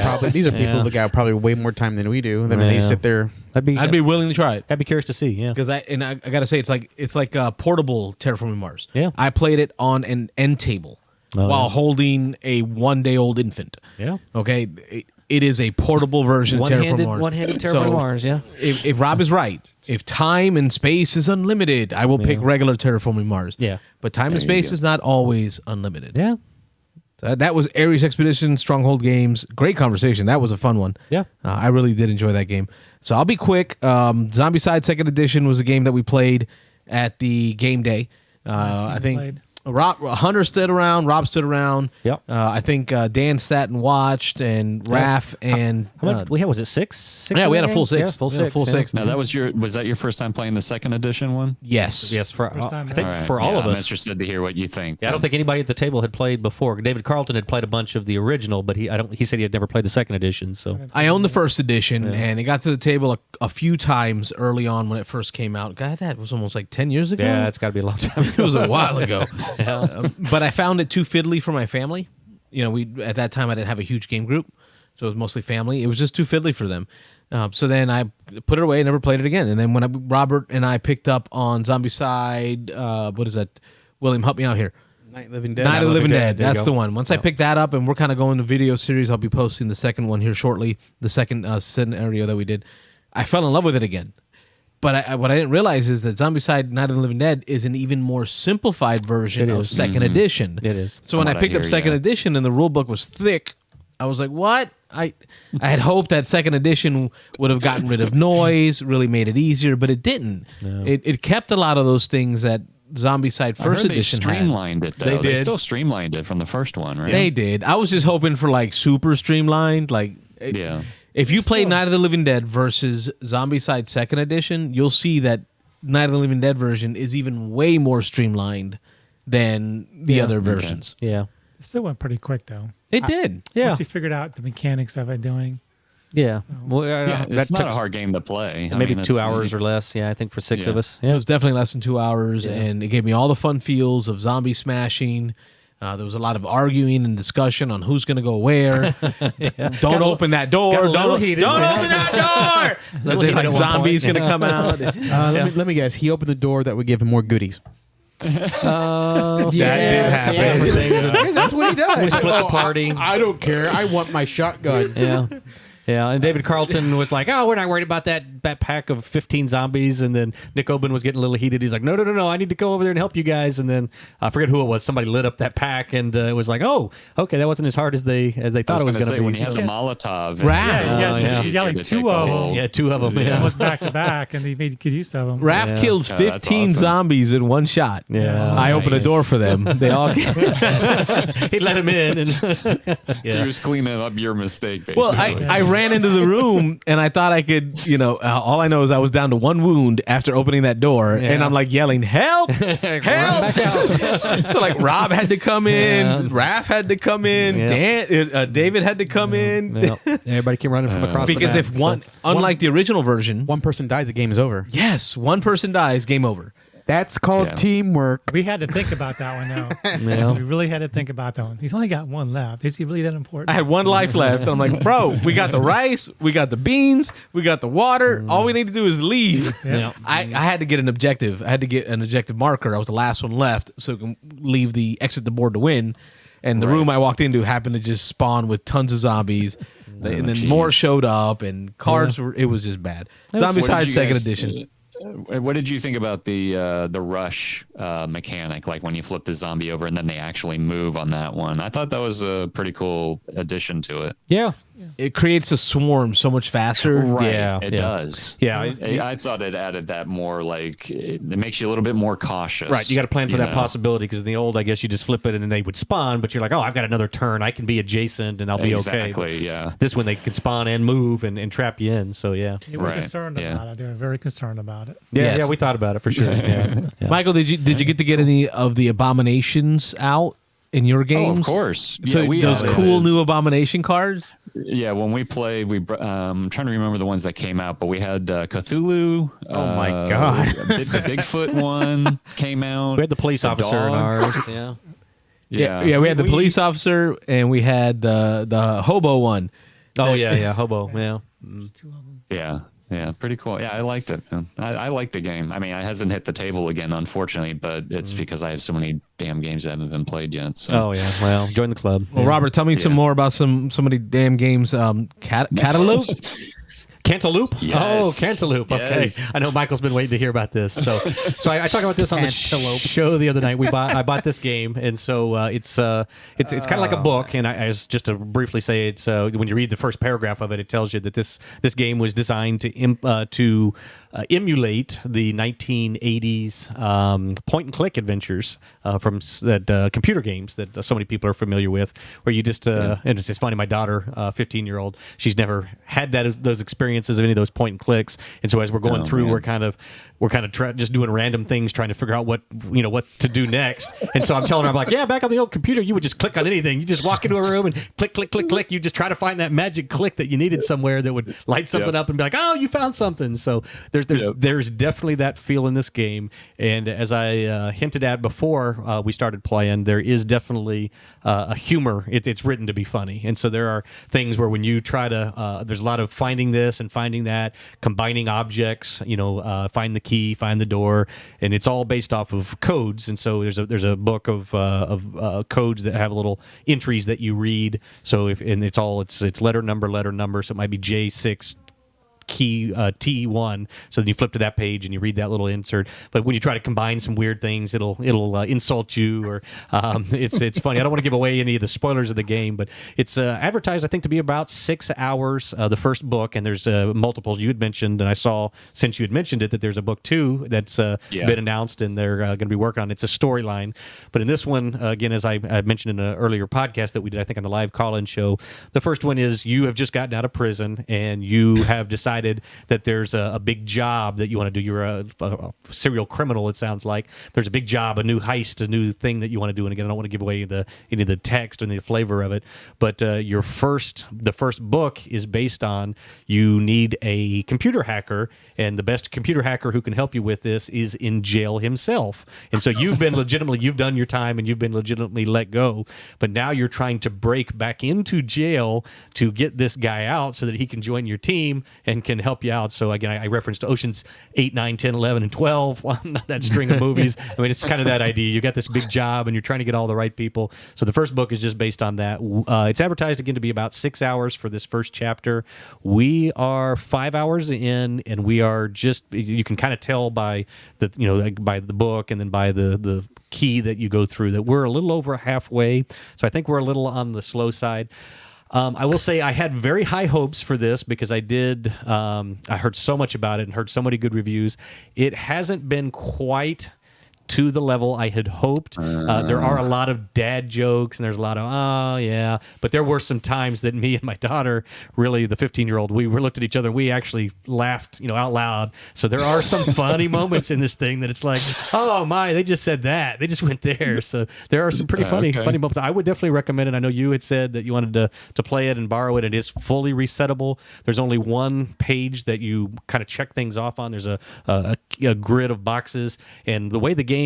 are people Yeah. who got probably way more time than we do. I mean, they Yeah. sit there. I'd be willing to try it. I'd be curious to see. Yeah. Because I gotta say it's like a portable Terraforming Mars. Yeah. I played it on an end table Oh, while yeah. holding a 1-day-old infant. Yeah. Okay, it is a portable version of Terraforming Mars. One-handed So, Terraforming Mars. Yeah. If Rob is right, if time and space is unlimited, I will pick regular Terraforming Mars. Yeah. But time and space is not always unlimited. Yeah. So that was Ares Expedition, Stronghold Games. Great conversation. That was a fun one. Yeah. I really did enjoy that game. So I'll be quick. Zombicide 2nd Edition was a game that we played at the game day. I think played. Hunter stood around. Rob stood around. Yep. I think Dan sat and watched, and Raph and How much we had? Was it six? yeah, we had a full Yeah, 6. full We had a six. full yeah. 6. Now was that your first time playing the 2nd edition one? Yes. Yes, for First time, I think All right. for all Yeah, of I'm us. interested to hear what you think. Yeah, I don't think anybody at the table had played before. David Carlton had played a bunch of the original, but he said he had never played the 2nd edition. So I owned the 1st edition, and it got to the table a few times early on when it first came out. God, that was almost like 10 years ago. yeah, it's got to be a long time. It was a while ago. But I found it too fiddly for my family. You know, we at that time I didn't have a huge game group, so it was mostly family. It was just too fiddly for them. So then I put it away and never played it again. And then when Robert and I picked up on Zombicide, what is that? William, help me out here. Night of the Living Dead. Night of the Living Dead. There you That's go. the one. Once I picked that up, and we're kind of going to video series, I'll be posting the second one here shortly, the second scenario that we did. I fell in love with it again. But what I didn't realize is that Zombicide Night of the Living Dead is an even more simplified version It of is. 2nd edition. It is. So when I From what I picked up hear, 2nd yeah. edition and the rule book was thick, I was like, what? I had hoped that 2nd edition would have gotten rid of noise, really made it easier, but it didn't. It kept a lot of those things that Zombicide I First heard Edition they had. streamlined it though. They They did. still streamlined it from the first one, right? They did. I was just hoping for like super streamlined. Like, Yeah. if you play Night of the Living Dead versus Zombicide 2nd Edition, you'll see that Night of the Living Dead version is even way more streamlined than the other versions. yeah, It still went pretty quick though. It did. yeah, Once you figured out the mechanics of it doing. yeah. Well, Yeah, that it's not took a hard game to play. I maybe mean, 2 it's- hours or less. Yeah, I think for 6 Yeah. of us. It Yeah, was definitely less than 2 hours, Yeah. and it gave me all the fun feels of zombie smashing. There was a lot of arguing and discussion on who's going to go where. Don't open that door. got a little Don't heated. open that door. Little Is it heated like at one zombies point. going to come out? Let me guess. He opened the door that would give him more goodies. That did happen. for things. That's what he does. We split the party. I don't care. I want my shotgun. Yeah. Yeah, and David Carlton was like, "Oh, we're not worried about that pack of 15 zombies." And then Nick Oben was getting a little heated. He's like, "No, I need to go over there and help you guys." And then I forget who it was. Somebody lit up that pack, and it was like, "Oh, okay, that wasn't as hard as they thought it was going to be." When you have the Molotov, Raph. You got like two of them. Yeah, two of them. Yeah, Almost back to back, and they made good use of them. Raph kills Oh, that's 15 awesome. zombies in one shot. Yeah. I opened a door for them. They all. he let him in, and He was cleaning up your mistake, basically. Well, I ran into the room and I thought I could, all I know is I was down to one wound after opening that door, and I'm like yelling, "Help! Help!" back out. So like Rob had to come in, Raph had to come in, Yeah. David had to come in. Yeah. Everybody came running from across Because the if map, one, unlike the original version, One person dies, the game is over. yes, one person dies, game over. That's called Yeah. teamwork. We had to think about that one now. Yeah. We really had to think about that one. He's only got one left. Is he really that important? I had one life left, and I'm like, bro, we got the rice, we got the beans, we got the water. All we need to do is leave. Yeah. I had to get an objective. I had to get an objective marker. I was the last one left, so I can leave exit the board to win. And the room I walked into happened to just spawn with tons of zombies. And then more showed up, and cards were. It was just bad. Zombicide Second Edition. What did you think about the rush mechanic? Like when you flip the zombie over and then they actually move on that one. I thought that was a pretty cool addition to it. Yeah. It creates a swarm so much faster. Right. Yeah, It yeah. does. Yeah. I thought it added that more, like it makes you a little bit more cautious. Right, you got to plan for that know? possibility, because in the old, I guess you just flip it and then they would spawn, but you're like, oh, I've got another turn. I can be adjacent and I'll be okay. Exactly, yeah. This one, they can spawn and move and trap you in, so yeah. They were Right, concerned yeah. about it. They were very concerned about it. Yeah, Yes. yeah, we thought about it for sure. Yeah. Yeah. Michael, did you get to get any of the abominations out in your Oh, games? of course. So Yeah, we those added cool it. new abomination cards. Yeah, when we played, I'm trying to remember the ones that came out, but we had Cthulhu. Oh my God. The Bigfoot one came out. We had the police The officer in dog. ours. Yeah. Yeah, we had the police officer and we had the hobo one. Oh, yeah, hobo. Yeah. There's two of them. Yeah, pretty cool. Yeah, I liked it. I liked the game. I mean, it hasn't hit the table again, unfortunately, but it's because I have so many damn games that haven't been played yet. So. Oh, yeah. Well, join the club. Well, Robert, tell me some more about some of the damn games. Cantaloop. Cantaloop? Yes. Oh, Cantaloop. Okay. Yes. I know Michael's been waiting to hear about this. So I talked about this on the show the other night. I bought this game, and so it's kind of like a book. And I just to briefly say, it's when you read the first paragraph of it, it tells you that this game was designed to emulate the 1980s point and click adventures from computer games that so many people are familiar with, where you just and it's just funny. My daughter, 15-year-old, she's never had those experiences of any of those point and clicks, and so as we're going through, man. we're kind of just doing random things, trying to figure out what to do next. And so I'm telling her, I'm like, yeah, back on the old computer, you would just click on anything. You just walk into a room and click, click, click, click. You just try to find that magic click that you needed somewhere that would light something up and be like, oh, you found something. So there's definitely that feel in this game. And as I hinted at before we started playing, there is definitely a humor. It's written to be funny. And so there are things where when you try to, there's a lot of finding this and finding that, combining objects, find the key, find the door, and it's all based off of codes. And so there's a book of codes that have little entries that you read. So it's letter number, so it might be J6 key T1. So then you flip to that page and you read that little insert. But when you try to combine some weird things, it'll insult you, or it's funny. I don't want to give away any of the spoilers of the game, but it's advertised, I think, to be about 6 hours. The first book, and there's multiples you had mentioned, and I saw since you had mentioned it that there's a book 2 that's been announced, and they're going to be working on. It's a storyline, but in this one, again, as I mentioned in an earlier podcast that we did, I think on the live call-in show, the first one is you have just gotten out of prison and you have decided that there's a big job that you want to do. You're a serial criminal, it sounds like. There's a big job, a new heist, a new thing that you want to do. And again, I don't want to give away any of the text and the flavor of it. But the first book is based on you need a computer hacker, and the best computer hacker who can help you with this is in jail himself. And so you've done your time and you've been legitimately let go. But now you're trying to break back into jail to get this guy out so that he can join your team and can help you out. So again, I referenced Oceans 8, 9, 10, 11, and 12 on that string of movies. I mean, it's kind of that idea. You got this big job and you're trying to get all the right people. So the first book is just based on that. It's advertised again to be about 6 hours for this first chapter. We are 5 hours in, and we are just, you can kind of tell by the, like by the book and then by the key that you go through that we're a little over halfway. So I think we're a little on the slow side. I will say I had very high hopes for this because I heard so much about it and heard so many good reviews. It hasn't been quite to the level I had hoped. There are a lot of dad jokes and there's a lot of, oh, yeah. But there were some times that me and my daughter, really the 15-year-old, we looked at each other and we actually laughed, out loud. So there are some funny moments in this thing that it's like, oh, my, they just said that. They just went there. So there are some pretty funny moments. I would definitely recommend it. I know you had said that you wanted to play it and borrow it. It is fully resettable. There's only one page that you kind of check things off on. There's a grid of boxes. And the way the game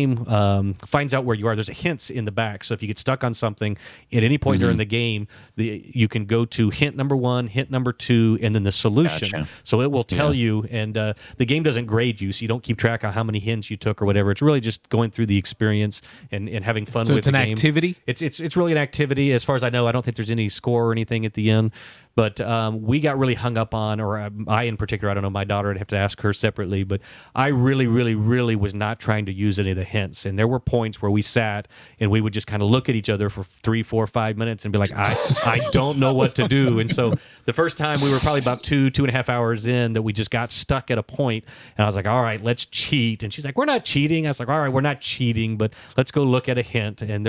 finds out where you are, there's hints in the back. So if you get stuck on something at any point during the game, you can go to hint number 1, hint number 2, and then the solution. Gotcha. So it will tell you, and the game doesn't grade you, so you don't keep track of how many hints you took or whatever. It's really just going through the experience and having fun with the game. So it's an activity? It's really an activity. As far as I know, I don't think there's any score or anything at the end. But we got really hung up on, or I in particular, I don't know, my daughter, I'd have to ask her separately, but I really, really, really was not trying to use any of the hints. And there were points where we sat and we would just kind of look at each other for 3, 4, 5 minutes and be like, I don't know what to do. And so the first time we were probably about 2.5 hours in that we just got stuck at a point, and I was like, all right, let's cheat. And she's like, we're not cheating. I was like, all right, we're not cheating, but let's go look at a hint. And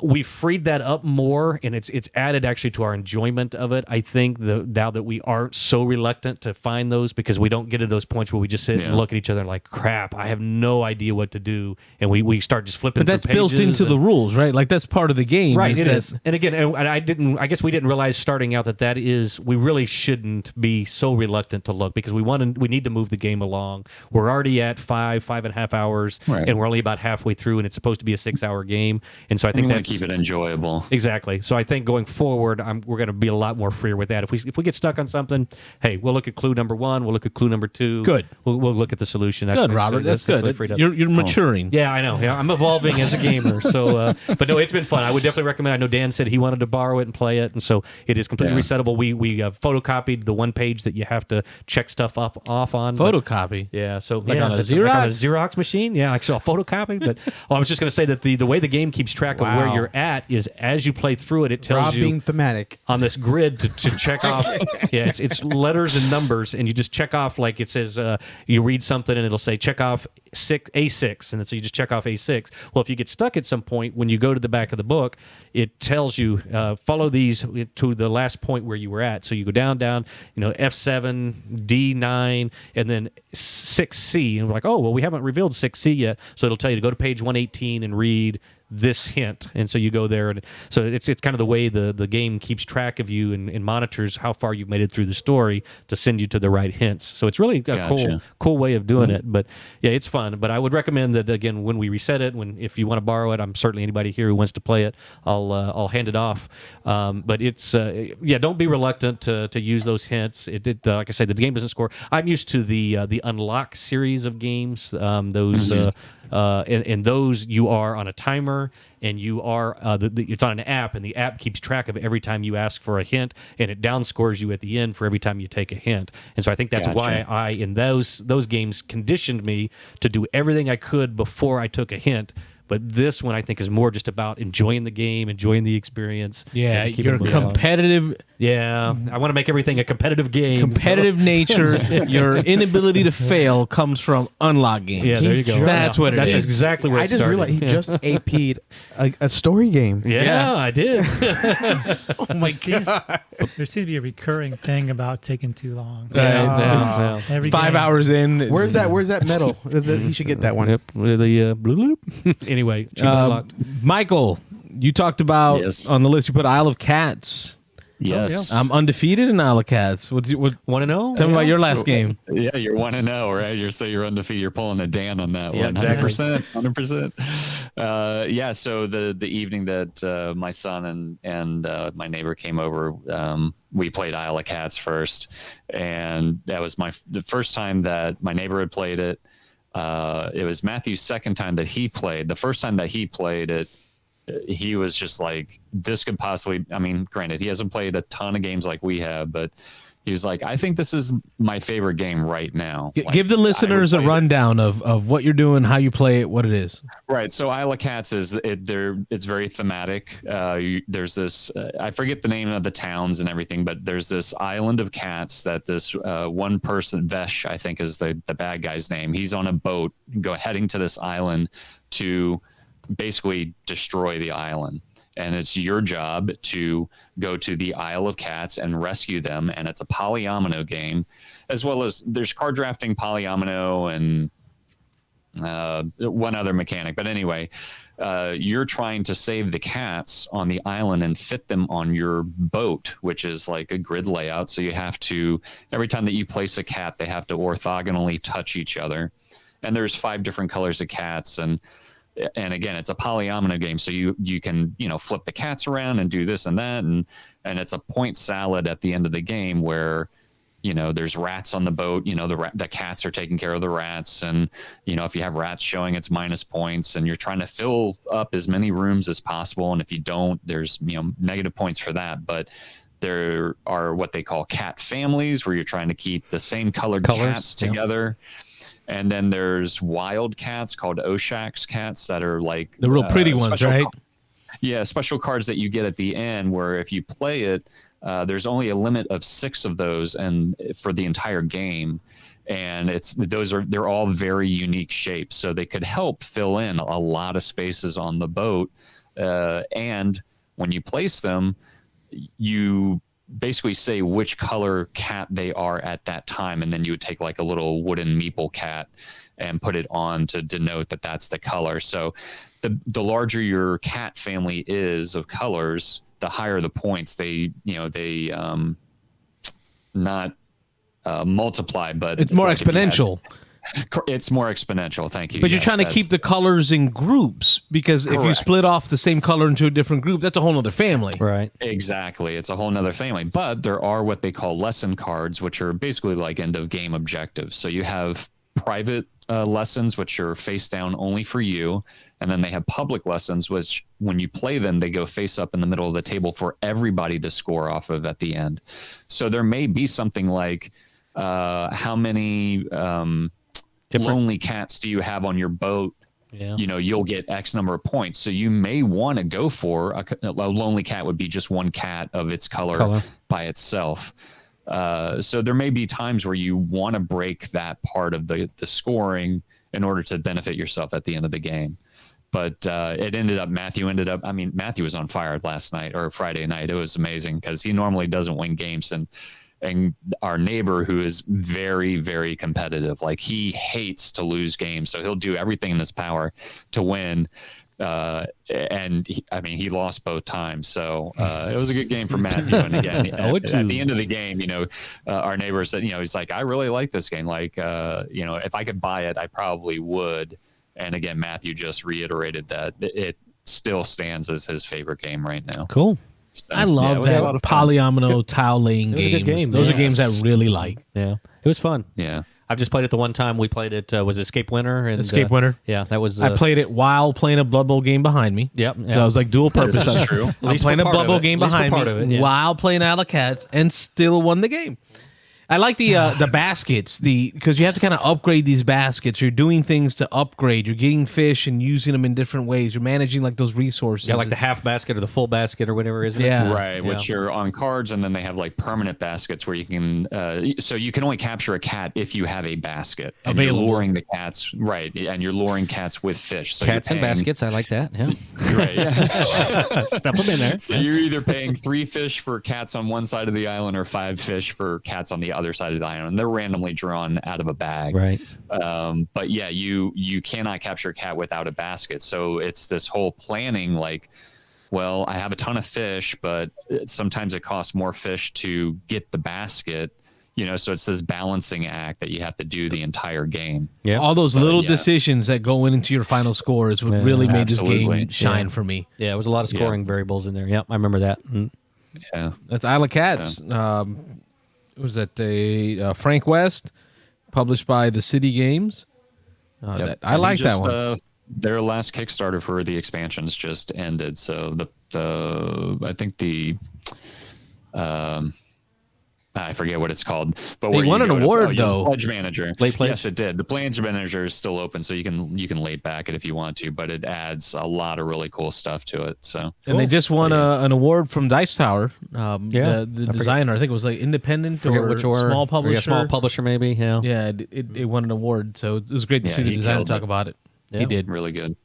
we freed that up more, and it's added actually to our enjoyment of it. I think now that we aren't so reluctant to find those, because we don't get to those points where we just sit and look at each other like, crap, I have no idea what to do, and we start just flipping. But that's through pages built into the rules, right? Like that's part of the game, right? It that, is. And again, I guess we didn't realize starting out that is. We really shouldn't be so reluctant to look, because we need to move the game along. We're already at 5.5 hours, and we're only about halfway through, and it's supposed to be a 6-hour game, and so I think that's keep it enjoyable. Exactly. So I think going forward, we're going to be a lot more freer with that. If we get stuck on something, hey, we'll look at clue number 1. We'll look at clue number 2. Good. We'll look at the solution. Good, Robert. That's good. Really freed up. You're maturing. Yeah, I know. Yeah, I'm evolving as a gamer. So, but no, it's been fun. I would definitely recommend. I know Dan said he wanted to borrow it and play it, and so it is completely resettable. We photocopied the one page that you have to check stuff off on. Photocopy. Yeah. So on a Xerox? like on a Xerox machine. Yeah, like so a photocopy. But I was just going to say that the way the game keeps track of where you're at is as you play through it, it tells Rob you being thematic on this grid to check off. Yeah, it's letters and numbers, and you just check off, like it says, you read something and it'll say check off A6, and so you just check off A6. Well, if you get stuck at some point, when you go to the back of the book, it tells you follow these to the last point where you were at. So you go down, F7, D9, and then 6C, and we're like, oh, well, we haven't revealed 6C yet, so it'll tell you to go to page 118 and read this hint, and so you go there, and so it's kind of the way the game keeps track of you and monitors how far you've made it through the story to send you to the right hints. So it's really a cool way of doing it. But yeah, it's fun. But I would recommend that again when we reset it, if you want to borrow it, I'm certainly anybody here who wants to play it, I'll hand it off. But it's don't be reluctant to use those hints. It did like I said, the game doesn't score. I'm used to the Unlock series of games. Those. And those you are on a timer, and you are it's on an app, and the app keeps track of every time you ask for a hint, and it downscores you at the end for every time you take a hint. And so I think that's why I in those games conditioned me to do everything I could before I took a hint. But this one, I think, is more just about enjoying the game, enjoying the experience. Yeah, you're competitive. Yeah, I want to make everything a competitive game. Competitive nature, your inability to fail comes from unlock games. Yeah, there you go. That's what it is. That's exactly where I it just started. realized he just AP'd a story game. Yeah, I did. Oh my god! There seems to be a recurring thing about taking too long. Yeah. Every 5 game. hours in. Where's that medal? He should get that one. Yep. The bloop. Anyway, unlocked. Michael, you talked about on the list. You put Isle of Cats. Yes. I'm undefeated in Isle of Cats. What 1-0? Tell me about your last game. Yeah, you're 1-0, right? You're undefeated. You're pulling a Dan on that Yeah, one. exactly. 100%. Yeah. So the evening that my son and my neighbor came over, we played Isle of Cats first, and that was the first time that my neighbor had played it. It was Matthew's second time that he played. The first time that he played it, he was just like, this could possibly, I mean, granted, he hasn't played a ton of games like we have, but he was like, I think this is my favorite game right now. Like, give the listeners a rundown of what you're doing, how you play it, what it is. Right. So Isle of Cats it's very thematic. There's this, I forget the name of the towns and everything, but there's this island of cats that this one person, Vesh, I think is the bad guy's name. He's on a boat heading to this island to basically destroy the island. And it's your job to go to the Isle of Cats and rescue them. And it's a polyomino game, as well as there's card drafting, polyomino, and one other mechanic. But anyway, you're trying to save the cats on the island and fit them on your boat, which is like a grid layout. So you have to, every time that you place a cat, they have to orthogonally touch each other. And there's 5 different colors of cats. And again, it's a polyomino game, so you can flip the cats around and do this and that, and it's a point salad at the end of the game where there's rats on the boat. The cats are taking care of the rats, and if you have rats showing, it's minus points, and you're trying to fill up as many rooms as possible. And if you don't, there's negative points for that. But there are what they call cat families, where you're trying to keep the same colored cats together. And then there's wild cats called Oshax cats that are like the real pretty ones, right? Yeah, special cards that you get at the end, where if you play it, there's only a limit of 6 of those, and for the entire game. And they're all very unique shapes, so they could help fill in a lot of spaces on the boat. And when you place them, you basically say which color cat they are at that time, and then you would take like a little wooden meeple cat and put it on to denote that that's the color. So the larger your cat family is of colors, the higher the points. They not multiply, but it's more exponential. It's more exponential. Thank you. But you're trying to keep the colors in groups, because if you split off the same color into a different group, that's a whole other family. Right. Exactly. It's a whole nother family. But there are what they call lesson cards, which are basically like end of game objectives. So you have private lessons, which are face down only for you. And then they have public lessons, which when you play them, they go face up in the middle of the table for everybody to score off of at the end. So there may be something like how many lonely cats do you have on your boat? Yeah. You'll get X number of points. So you may want to go for a lonely cat would be just one cat of its color by itself. So there may be times where you want to break that part of the scoring in order to benefit yourself at the end of the game. But Matthew was on fire last night or Friday night. It was amazing because he normally doesn't win games. And our neighbor, who is very, very competitive, like he hates to lose games. So he'll do everything in his power to win. And he lost both times. So it was a good game for Matthew. And again, at the end of the game, our neighbor said, he's like, I really like this game. Like, if I could buy it, I probably would. And again, Matthew just reiterated that it still stands as his favorite game right now. Cool. So, I love that polyomino tile laying games. It was a good game. Those are games I really like. Yeah, it was fun. Yeah. I've just played it the one time we played it. Was it Escape Winner? And, Escape Winner. Yeah, that was. I played it while playing a Blood Bowl game behind me. Yep. So I was like dual purpose. That's true. I'm playing a Blood Bowl game behind me while playing Isle of Cats and still won the game. I like the baskets, because you have to kind of upgrade these baskets. You're doing things to upgrade. You're getting fish and using them in different ways. You're managing like those resources. Yeah, like the half basket or the full basket or whatever, isn't it? Yeah. Right, which are on cards, and then they have like permanent baskets where you can so you can only capture a cat if you have a basket. And available. You're luring the cats, right, and you're luring cats with fish. So cats and baskets, I like that. Yeah. Right, yeah. Stuff them in there. So you're either paying 3 fish for cats on one side of the island or 5 fish for cats on the other side of the island. They're randomly drawn out of a bag. Right. But yeah, you cannot capture a cat without a basket. So it's this whole planning, like, well, I have a ton of fish, but sometimes it costs more fish to get the basket. So it's this balancing act that you have to do the entire game. Yeah. All those little decisions that go into your final score is what really made this game shine for me. Yeah, it was a lot of scoring variables in there. Yep, I remember that. Yeah. That's Isle of Cats. Was that Frank West, published by the City Games? I like that one. Their last Kickstarter for the expansions just ended, so I think I forget what it's called, but they won an award though. Pledge Manager. Late pledge? Yes, it did. The Pledge Manager is still open, so you can late back it if you want to, but it adds a lot of really cool stuff to it. So and they just won an award from Dice Tower. The designer, I think it was like independent or small publisher. Small publisher maybe. Yeah. Yeah, it won an award, so it was great to see the designer talk about it. Yeah. He did really good.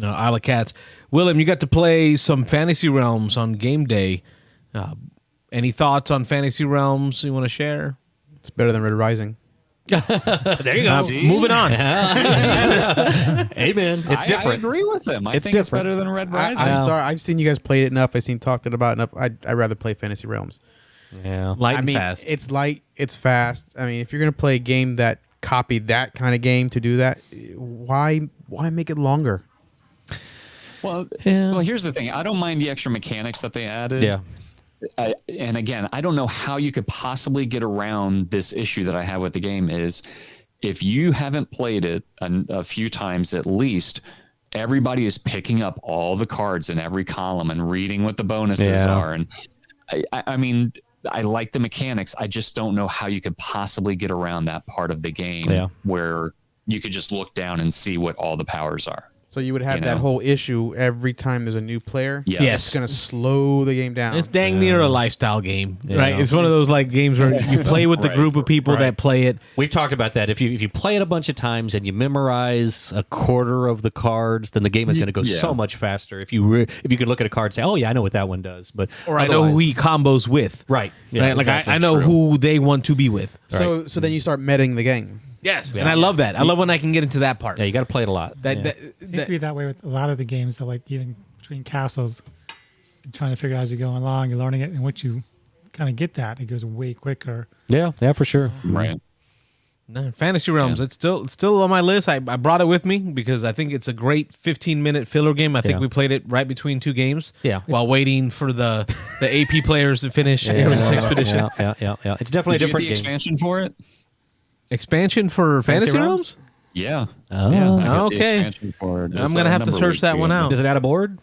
Isle of Cats. William, you got to play some Fantasy Realms on game day. Any thoughts on Fantasy Realms you want to share? It's better than Red Rising. There you go. Moving on. Amen. It's different. I agree with him. I think it's better than Red Rising. I'm sorry. I've seen you guys play it enough. I've seen talked it about enough. I'd rather play Fantasy Realms. Yeah. Light and fast. It's light. It's fast. I mean, if you're going to play a game that copied that kind of game to do that, why make it longer? Well, here's the thing. I don't mind the extra mechanics that they added. Yeah. And again, I don't know how you could possibly get around this issue that I have with the game is if you haven't played it a few times at least, everybody is picking up all the cards in every column and reading what the bonuses are. And I mean, I like the mechanics. I just don't know how you could possibly get around that part of the game where you could just look down and see what all the powers are. So you would have that whole issue every time there's a new player. Yes. It's going to slow the game down. It's dang near a lifestyle game, right? It's one of those like games where you play with the group of people that play it. We've talked about that. If you play it a bunch of times and you memorize a quarter of the cards, then the game is going to go so much faster. If you can look at a card and say, "Oh yeah, I know what that one does," but or I know who he combos with, right? Yeah, right? Like exactly. I know who they want to be with. So then you start meting the game. Yes, and I love that. I love when I can get into that part. Yeah, you got to play it a lot. Seems to be that way with a lot of the games. So like even between castles, you're trying to figure out as you go along, you're learning it, and once you kind of get that, it goes way quicker. Yeah, for sure. Right. No, Fantasy Realms. It's still on my list. I brought it with me because I think it's a great 15-minute filler game. I think we played it right between two games. Yeah, while waiting for the AP players to finish Heroes Expedition. Yeah. It's definitely a different game. Expansion for it. Expansion for Fantasy Realms? Yeah. Oh. Yeah, okay. I'm going to have to search that one out. Does it add a board?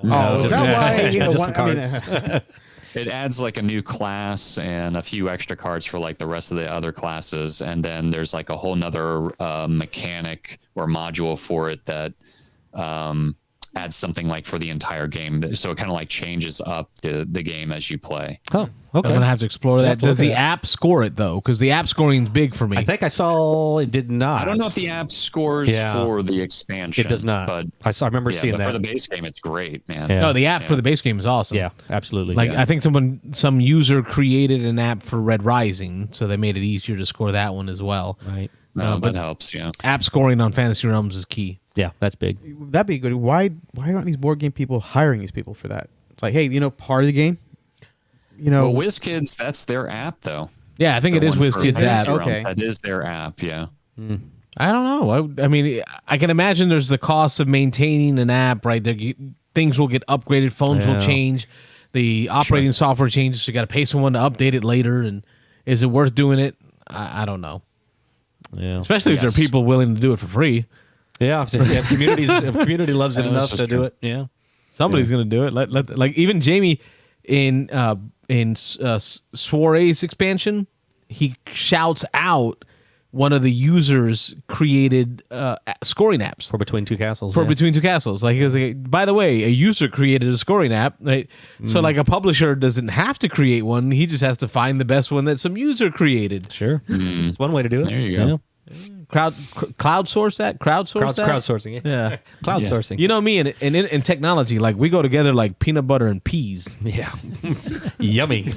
No, is that why? Just some cards. It adds like a new class and a few extra cards for like the rest of the other classes. And then there's like a whole nother mechanic or module for it that adds something like for the entire game. So it kind of like changes up the game as you play. Oh, okay. I'm going to have to explore that. Does the app score it, though? Because the app scoring is big for me. I think I saw it did not. I don't know if the app scores for the expansion. It does not. But I remember seeing that. For the base game, it's great, man. No, the app for the base game is awesome. Yeah, absolutely. Like I think some user created an app for Red Rising, so they made it easier to score that one as well. Right. No, that helps, yeah. App scoring on Fantasy Realms is key. Yeah, that's big. That'd be good. Why aren't these board game people hiring these people for that? It's like, hey, part of the game, Well, WizKids, that's their app, though. Yeah, I think it is WizKids' app. Okay. That is their app, yeah. I don't know. I mean, I can imagine there's the cost of maintaining an app, right? Things will get upgraded, phones will change, the operating software changes, so you got to pay someone to update it later, and is it worth doing it? I don't know. Yeah. Especially if there are people willing to do it for free. Yeah, if community loves it enough to do it. Yeah, somebody's going to do it. Like even Jamie in Soiree's expansion, he shouts out one of the users created scoring apps for Between Two Castles. Between Two Castles. Like, he was like, by the way, a user created a scoring app. Right? So like a publisher doesn't have to create one; he just has to find the best one that some user created. Sure, it's one way to do it. There you go. Yeah. Crowdsourcing that. Crowdsourcing. Yeah, crowdsourcing. You know me in technology, like we go together like peanut butter and peas. Yeah. Yummy.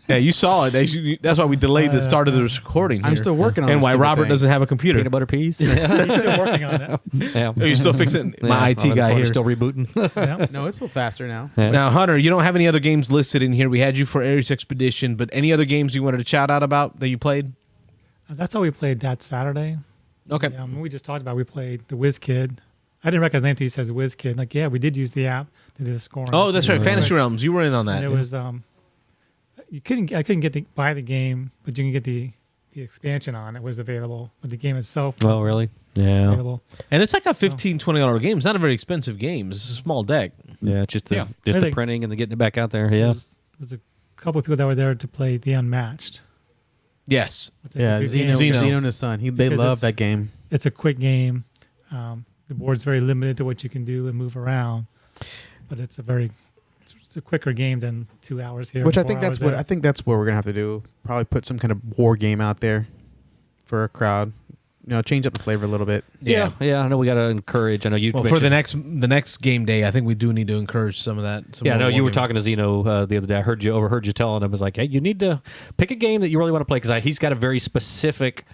Yeah, you saw it. That's why we delayed the start of the recording. I'm here. still working on and this why stupid Robert thing. doesn't have a computer. Peanut butter peas. He's still working on it. Yeah. Are you still fixing my IT guy here? Still rebooting. Yeah. No, it's a little faster now. Now, Hunter, you don't have any other games listed in here. We had you for Ares Expedition, but any other games you wanted to shout out about that you played? That's how we played that Saturday. Okay. Yeah, we just talked about we played the Whiz Kid. I didn't recognize the name until he says Whiz Kid. Like, yeah, we did use the app to do the scoring. Oh, that's right. Fantasy Realms. You were in on that. And it was I couldn't get buy the game, but you can get the expansion on. It was available, but the game itself. Oh, wasn't really? Yeah. Available. And it's like a $15, $20 game. It's not a very expensive game. It's a small deck. Yeah, just the I the think- printing and the getting it back out there. Yeah. There was a couple of people that were there to play the Unmatched. Yes. It's a Yeah, good Zeno, game. Zeno. and his son. They Because love it's- that game. It's a quick game. The board's very limited to what you can do and move around, but it's a quicker game than 2 hours here. Which I 4 think hours that's what we're gonna have to do. Probably put some kind of war game out there for a crowd. Change up the flavor a little bit. Yeah. I know we got to encourage. I know you. Well, for mentioned- the next game day, I think we do need to encourage some of that. Yeah, I know you were talking to Zeno the other day. I overheard you telling him, I was like, hey, you need to pick a game that you really want to play because he's got a very specific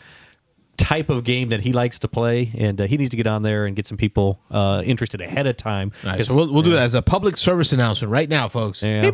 type of game that he likes to play, and he needs to get on there and get some people interested ahead of time. All right, so we'll do that as a public service announcement right now, folks. Yeah.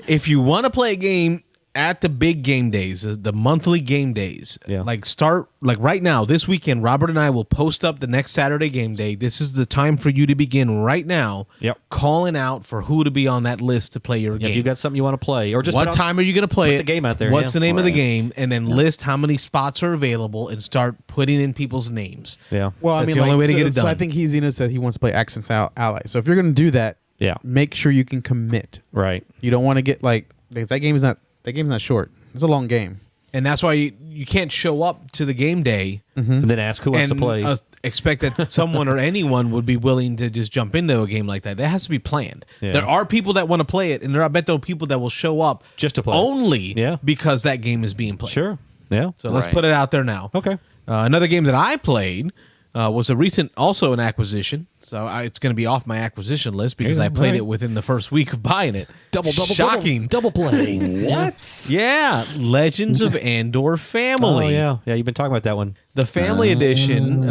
If you want to play a game at the big game days, the monthly game days, Yeah. start right now, this weekend, Robert and I will post up the next Saturday game day. This is the time for you to begin right now. Yep. Calling out for who to be on that list to play your game. If you got something you want to play, or just What time are you going to play put it? the game out there, What's yeah. the name of the Right. game? And then list how many spots are available and start putting in people's names. Yeah. Well, That's the only way to get it So I done. think Zeno said he wants to play Accents Ally. So if you're going to do that, Yeah. make sure you can commit. Right. You don't want to get because that game's not short. It's a long game. And that's why you can't show up to the game day And then ask who wants to and play. expect that someone or anyone would be willing to just jump into a game like that. That has to be planned. Yeah. There are people that want to play it, and I bet there are people that will show up Just to play it. only Yeah. because that game is being played. Sure. Yeah. So let's Right. put it out there now. Okay. Another game that I played was also an acquisition. So it's going to be off my acquisition list because Yeah, I played right. it within the first week of buying it. Shocking. Double play. What? Yeah, Legends of Andor Family. Oh, yeah. Yeah, you've been talking about that one. The family edition,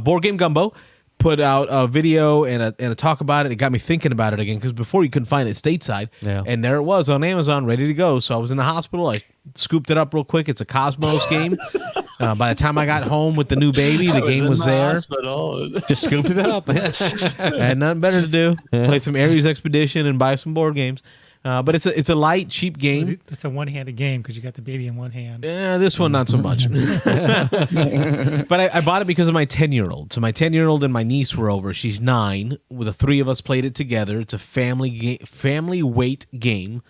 Board Game Gumbo, put out a video and a talk about it. It got me thinking about it again because before you couldn't find it stateside. Yeah. And there it was on Amazon, ready to go. So I was in the hospital. I scooped it up real quick. It's a Cosmos game. By the time I got home with the new baby, the game was there. Just scooped it up. I had nothing better to do. Play some Ares Expedition and buy some board games. But it's a light, cheap game. It's a one-handed game because you got the baby in one hand. Yeah, this one not so much. But I bought it because of my 10-year-old. So my 10-year-old and my niece were over. She's 9. The three of us played it together. It's a family weight game.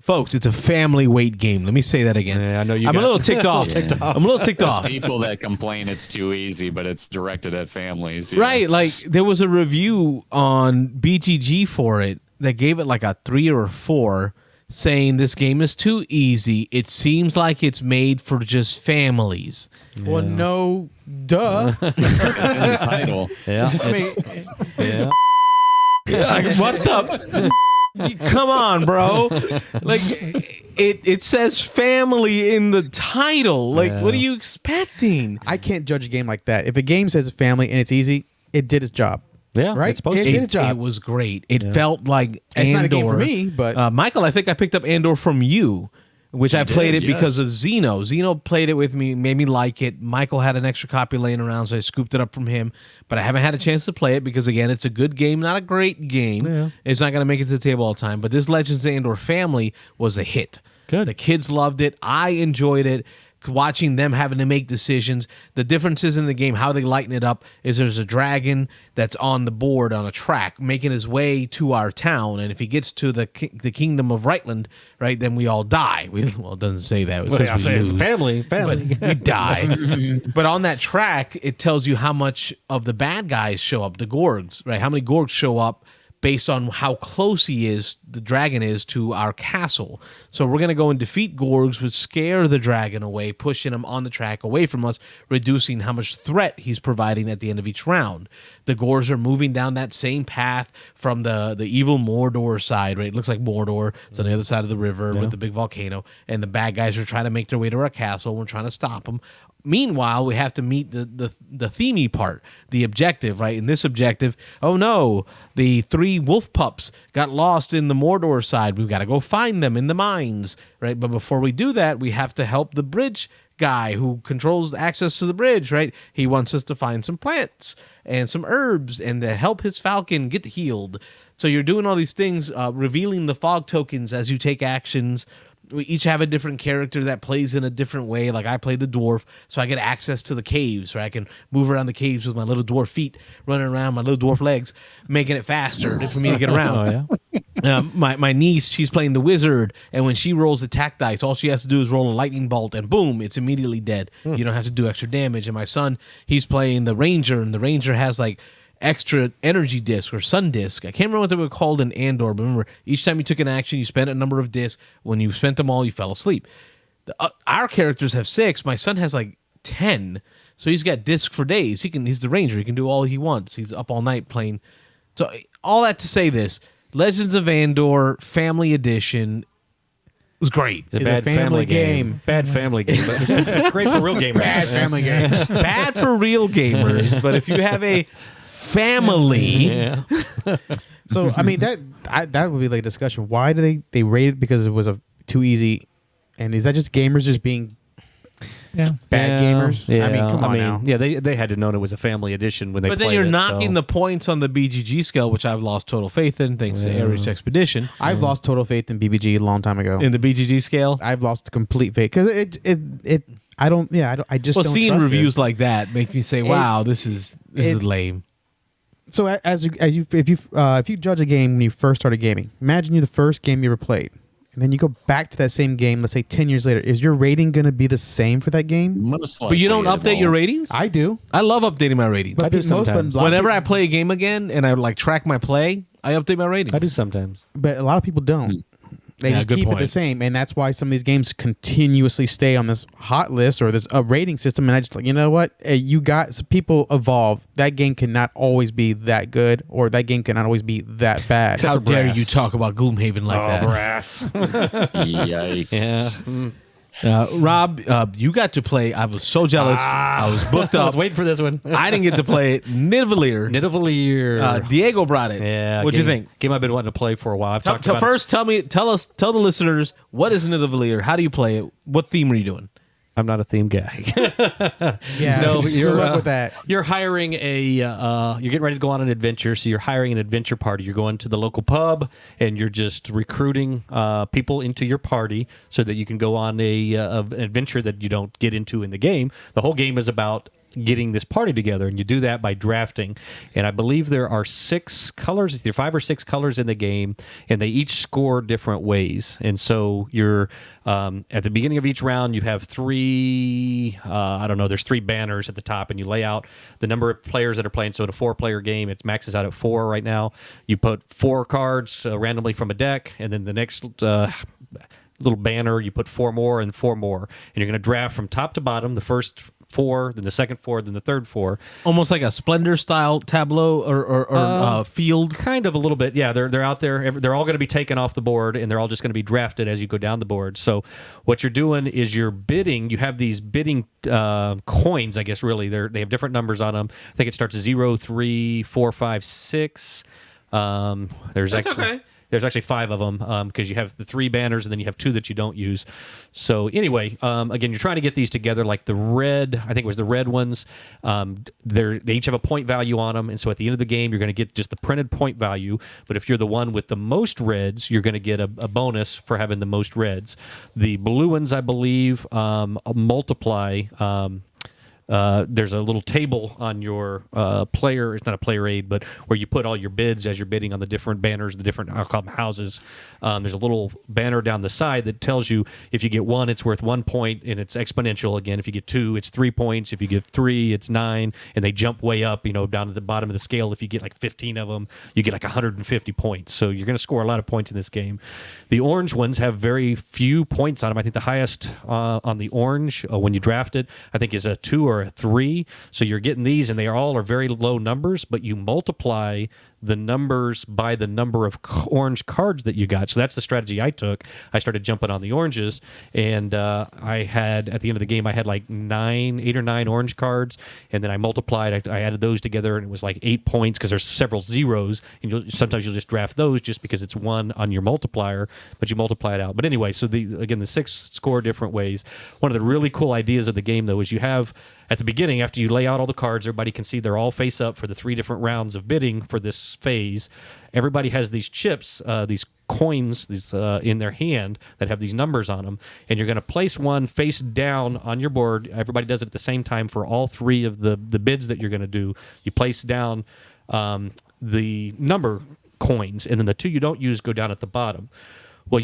Folks, it's a family weight game. Let me say that again. Yeah, I know I'm a little ticked off. I'm a little ticked off. People that complain it's too easy, but it's directed at families. Right, like there was a review on BTG for it that gave it like a 3 or a 4, saying this game is too easy. It seems like it's made for just families. Well, no, duh. It's in the title. Yeah. I mean, Yeah. Like, what the? Come on, bro. Like it says family in the title. Like, what are you expecting? I can't judge a game like that. If a game says family and it's easy, it did its job. Yeah. Right? It's supposed It to. did its job. It was great. It felt like It's Andor. not a game for me, but Michael, I think I picked up Andor from you, which I played it yes. because of Zeno. Zeno played it with me, made me like it. Michael had an extra copy laying around, so I scooped it up from him. But I haven't had a chance to play it because, again, it's a good game, not a great game. Yeah. It's not going to make it to the table all the time. But this Legends of Andor Family was a hit. Good. The kids loved it. I enjoyed it. Watching them having to make decisions. The differences in the game, how they lighten it up, is there's a dragon that's on the board on a track making his way to our town, and if he gets to the kingdom of Rightland, right, then we all die. Well, it doesn't say that. It says we it's lose. family. But we die. But on that track, it tells you how much of the bad guys show up, the Gorgs, right? How many Gorgs show up based on how close the dragon is to our castle. So we're going to go and defeat Gorgs, which scare the dragon away, pushing him on the track away from us, reducing how much threat he's providing at the end of each round. The Gorgs are moving down that same path from the evil Mordor side, right? It looks like Mordor. It's on the other side of the river with the big volcano, and the bad guys are trying to make their way to our castle. We're trying to stop them. Meanwhile, we have to meet the themey part, the objective, right? In this objective, oh no, the 3 wolf pups got lost in the Mordor side. We've got to go find them in the mines, right? But before we do that, we have to help the bridge guy who controls access to the bridge, right? He wants us to find some plants and some herbs and to help his falcon get healed. So you're doing all these things, revealing the fog tokens as you take actions. We each have a different character that plays in a different way. Like I play the dwarf, so I get access to the caves, right? I can move around the caves with my little dwarf feet, running around, my little dwarf legs, making it faster for me to get around. My niece, she's playing the wizard, and when she rolls attack dice, all she has to do is roll a lightning bolt, and boom, it's immediately dead. You don't have to do extra damage. And my son, he's playing the ranger, and the ranger has like extra energy disc or sun disc. I can't remember what they were called in Andor, but remember, each time you took an action, you spent a number of discs. When you spent them all, you fell asleep. Our characters have 6. My son has like 10. So he's got disc for days. He's the ranger. He can do all he wants. He's up all night playing. So all that to say this, Legends of Andor Family Edition was great. It's a bad family game. Bad family game. But it's great for real gamers. Bad family game. Bad for real gamers. But if you have a family, So I mean that would be like a discussion. Why do they rate it because it was too easy? And is that just gamers just being bad gamers? Yeah. I mean, come on now. Yeah, they had to know it was a family edition when they. But then played you're it, knocking so. the points on the BGG scale, which I've lost total faith in thanks to Ares Expedition. I've lost total faith in BBG a long time ago. In the BGG scale, I've lost complete faith because I just don't seeing trust reviews it. like that make me say, "Wow, this is lame." So if you judge a game when you first started gaming, imagine you're the first game you ever played, and then you go back to that same game. Let's say 10 years later, is your rating going to be the same for that game? But you don't update your ratings? I do. I love updating my ratings. I do sometimes. Whenever I play a game again and I like track my play, I update my rating. I do sometimes. But a lot of people don't. They just good keep it point. the same, and that's why some of these games continuously stay on this hot list or this rating system. And I just like, you know what? People evolve. That game cannot always be that good, or that game cannot always be that bad. How dare Brass. you talk about Gloomhaven like that? Brass. Yikes. Yeah. Rob, you got to play. I was so jealous. I was booked I up. was waiting for this one. I didn't get to play it. Nidaviller. Diego brought it. Yeah. What'd you think? Game I've been wanting to play for a while. I've talked about First, tell the listeners, what is Nidaviller? How do you play it? What theme are you doing? I'm not a theme guy. Yeah, No, good you're luck with that. You're hiring you're getting ready to go on an adventure, so you're hiring an adventure party. You're going to the local pub, and you're just recruiting people into your party so that you can go on an adventure that you don't get into in the game. The whole game is about getting this party together, and you do that by drafting. And I believe there are 6 colors, either 5 or 6 colors in the game, and they each score different ways. And so you're at the beginning of each round, you have 3 there's 3 banners at the top, and you lay out the number of players that are playing. So in a 4-player game, it maxes out at 4 right now. You put 4 cards randomly from a deck, and then the next little banner, you put 4 more and 4 more, and you're going to draft from top to bottom, the first 4, then the second 4, then the third 4. Almost like a Splendor style tableau or field. Kind of a little bit, yeah. They're out there. They're all going to be taken off the board, and they're all just going to be drafted as you go down the board. So what you're doing is you're bidding. You have these bidding coins, I guess. Really, they have different numbers on them. I think it starts at 0, 3, 4, 5, 6. There's actually 5 of them because you have the 3 banners and then you have 2 that you don't use. So anyway, again, you're trying to get these together like the red, I think it was the red ones. They each have a point value on them. And so at the end of the game, you're going to get just the printed point value. But if you're the one with the most reds, you're going to get a bonus for having the most reds. The blue ones, I believe, multiply there's a little table on your player. It's not a player aid, but where you put all your bids as you're bidding on the different banners, the different, I'll call them houses. There's a little banner down the side that tells you if you get 1, it's worth 1 point, and it's exponential. Again, if you get 2, it's 3 points. If you get 3, it's 9, and they jump way up, down to the bottom of the scale. If you get like 15 of them, you get like 150 points. So you're going to score a lot of points in this game. The orange ones have very few points on them. I think the highest on the orange when you draft it, I think is a 2 or a 3. So you're getting these, and they all are very low numbers, but you multiply the numbers by the number of orange cards that you got. So that's the strategy I took. I started jumping on the oranges, and I had, at the end of the game, I had like 8 or 9 orange cards, and then I multiplied. I added those together, and it was like 8 points because there's several zeros, and sometimes you'll just draft those just because it's 1 on your multiplier, but you multiply it out. But anyway, so the 6 score different ways. One of the really cool ideas of the game, though, is you have, at the beginning, after you lay out all the cards, everybody can see they're all face up for the 3 different rounds of bidding for this phase. Everybody has these chips, these coins, these in their hand that have these numbers on them, and you're going to place one face down on your board. Everybody does it at the same time for all 3 of the bids that you're going to do. You place down the number coins, and then the 2 you don't use go down at the bottom. Well,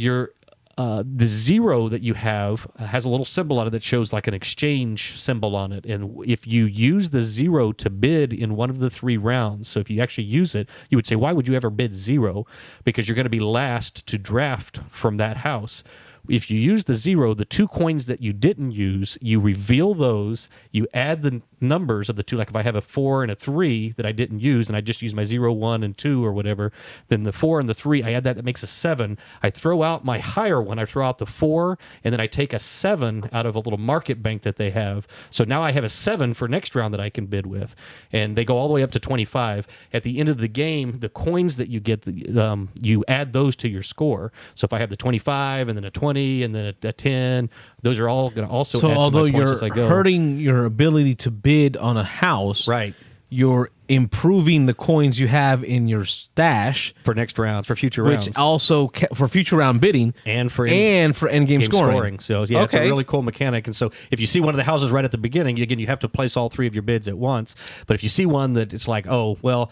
the 0 that you have has a little symbol on it that shows like an exchange symbol on it. And if you use the 0 to bid in one of the 3 rounds, so if you actually use it, you would say, why would you ever bid 0? Because you're going to be last to draft from that house. If you use the 0, the 2 coins that you didn't use, you reveal those, you add the numbers of the 2, like if I have a 4 and a 3 that I didn't use, and I just use my 0, 1, and 2 or whatever, then the 4 and the 3, I add that makes a 7. I throw out my higher one, I throw out the 4, and then I take a 7 out of a little market bank that they have. So now I have a 7 for next round that I can bid with. And they go all the way up to 25. At the end of the game, the coins that you get, you add those to your score. So if I have the 25 and then a 20 and then a 10, those are all going to also add to my points as I go. You're hurting your ability to bid on a house, right, you're improving the coins you have in your stash for next round, for future rounds, which also for future round bidding and for end game scoring. So yeah, it's a really cool mechanic. And so if you see one of the houses right at the beginning, again, you have to place all 3 of your bids at once. But if you see one that it's like, oh well,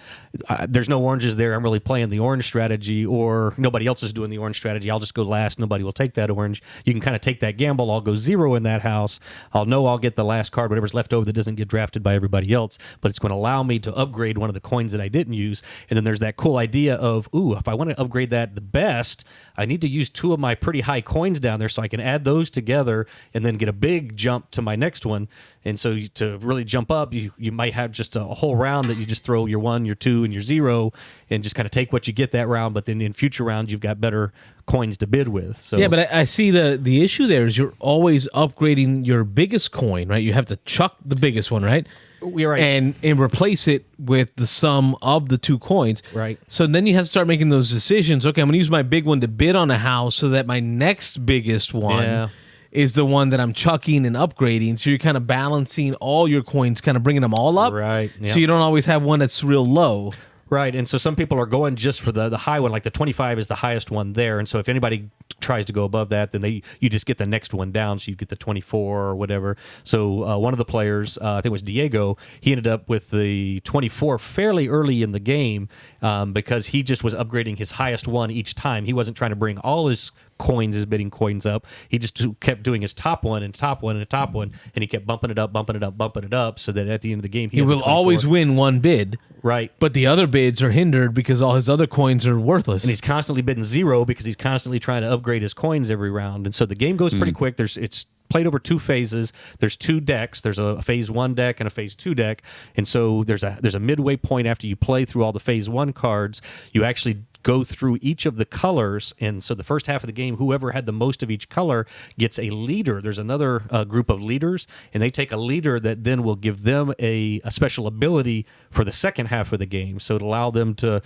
there's no oranges there, I'm really playing the orange strategy, or nobody else is doing the orange strategy, I'll just go last, nobody will take that orange. You can kind of take that gamble. I'll go 0 in that house, I'll get the last card, whatever's left over that doesn't get drafted by everybody else, but it's going to allow me to upgrade one of the coins that I didn't use. And then there's that cool idea of, if I want to upgrade that the best, I need to use 2 of my pretty high coins down there so I can add those together and then get a big jump to my next one. And so to really jump up, you might have just a whole round that you just throw your 1, your 2, and your 0 and just kind of take what you get that round. But then in future rounds, you've got better coins to bid with. So yeah, but I see the issue there is you're always upgrading your biggest coin, right? You have to chuck the biggest one, right? You're right. And replace it with the sum of the 2 coins. Right. So then you have to start making those decisions. Okay, I'm going to use my big one to bid on a house so that my next biggest one is the one that I'm chucking and upgrading. So you're kind of balancing all your coins, kind of bringing them all up. Right. Yep. So you don't always have one that's real low. Right, and so some people are going just for the high one, like the 25 is the highest one there, and so if anybody tries to go above that, then you just get the next one down, so you get the 24 or whatever. So one of the players, I think it was Diego, he ended up with the 24 fairly early in the game because he just was upgrading his highest one each time. He wasn't trying to bring all his his bidding coins up. He just kept doing his top one and top one and top one, and he kept bumping it up, so that at the end of the game, he will always win one bid. Right. But the other bids are hindered because all his other coins are worthless. And he's constantly bidding 0 because he's constantly trying to upgrade his coins every round. And so the game goes pretty quick. It's played over 2 phases. There's 2 decks. There's a phase 1 deck and a phase 2 deck. And so there's a midway point after you play through all the phase 1 cards. You actually go through each of the colors, and so the first half of the game, whoever had the most of each color gets a leader. There's another group of leaders, and they take a leader that then will give them a special ability for the second half of the game. So it allow them to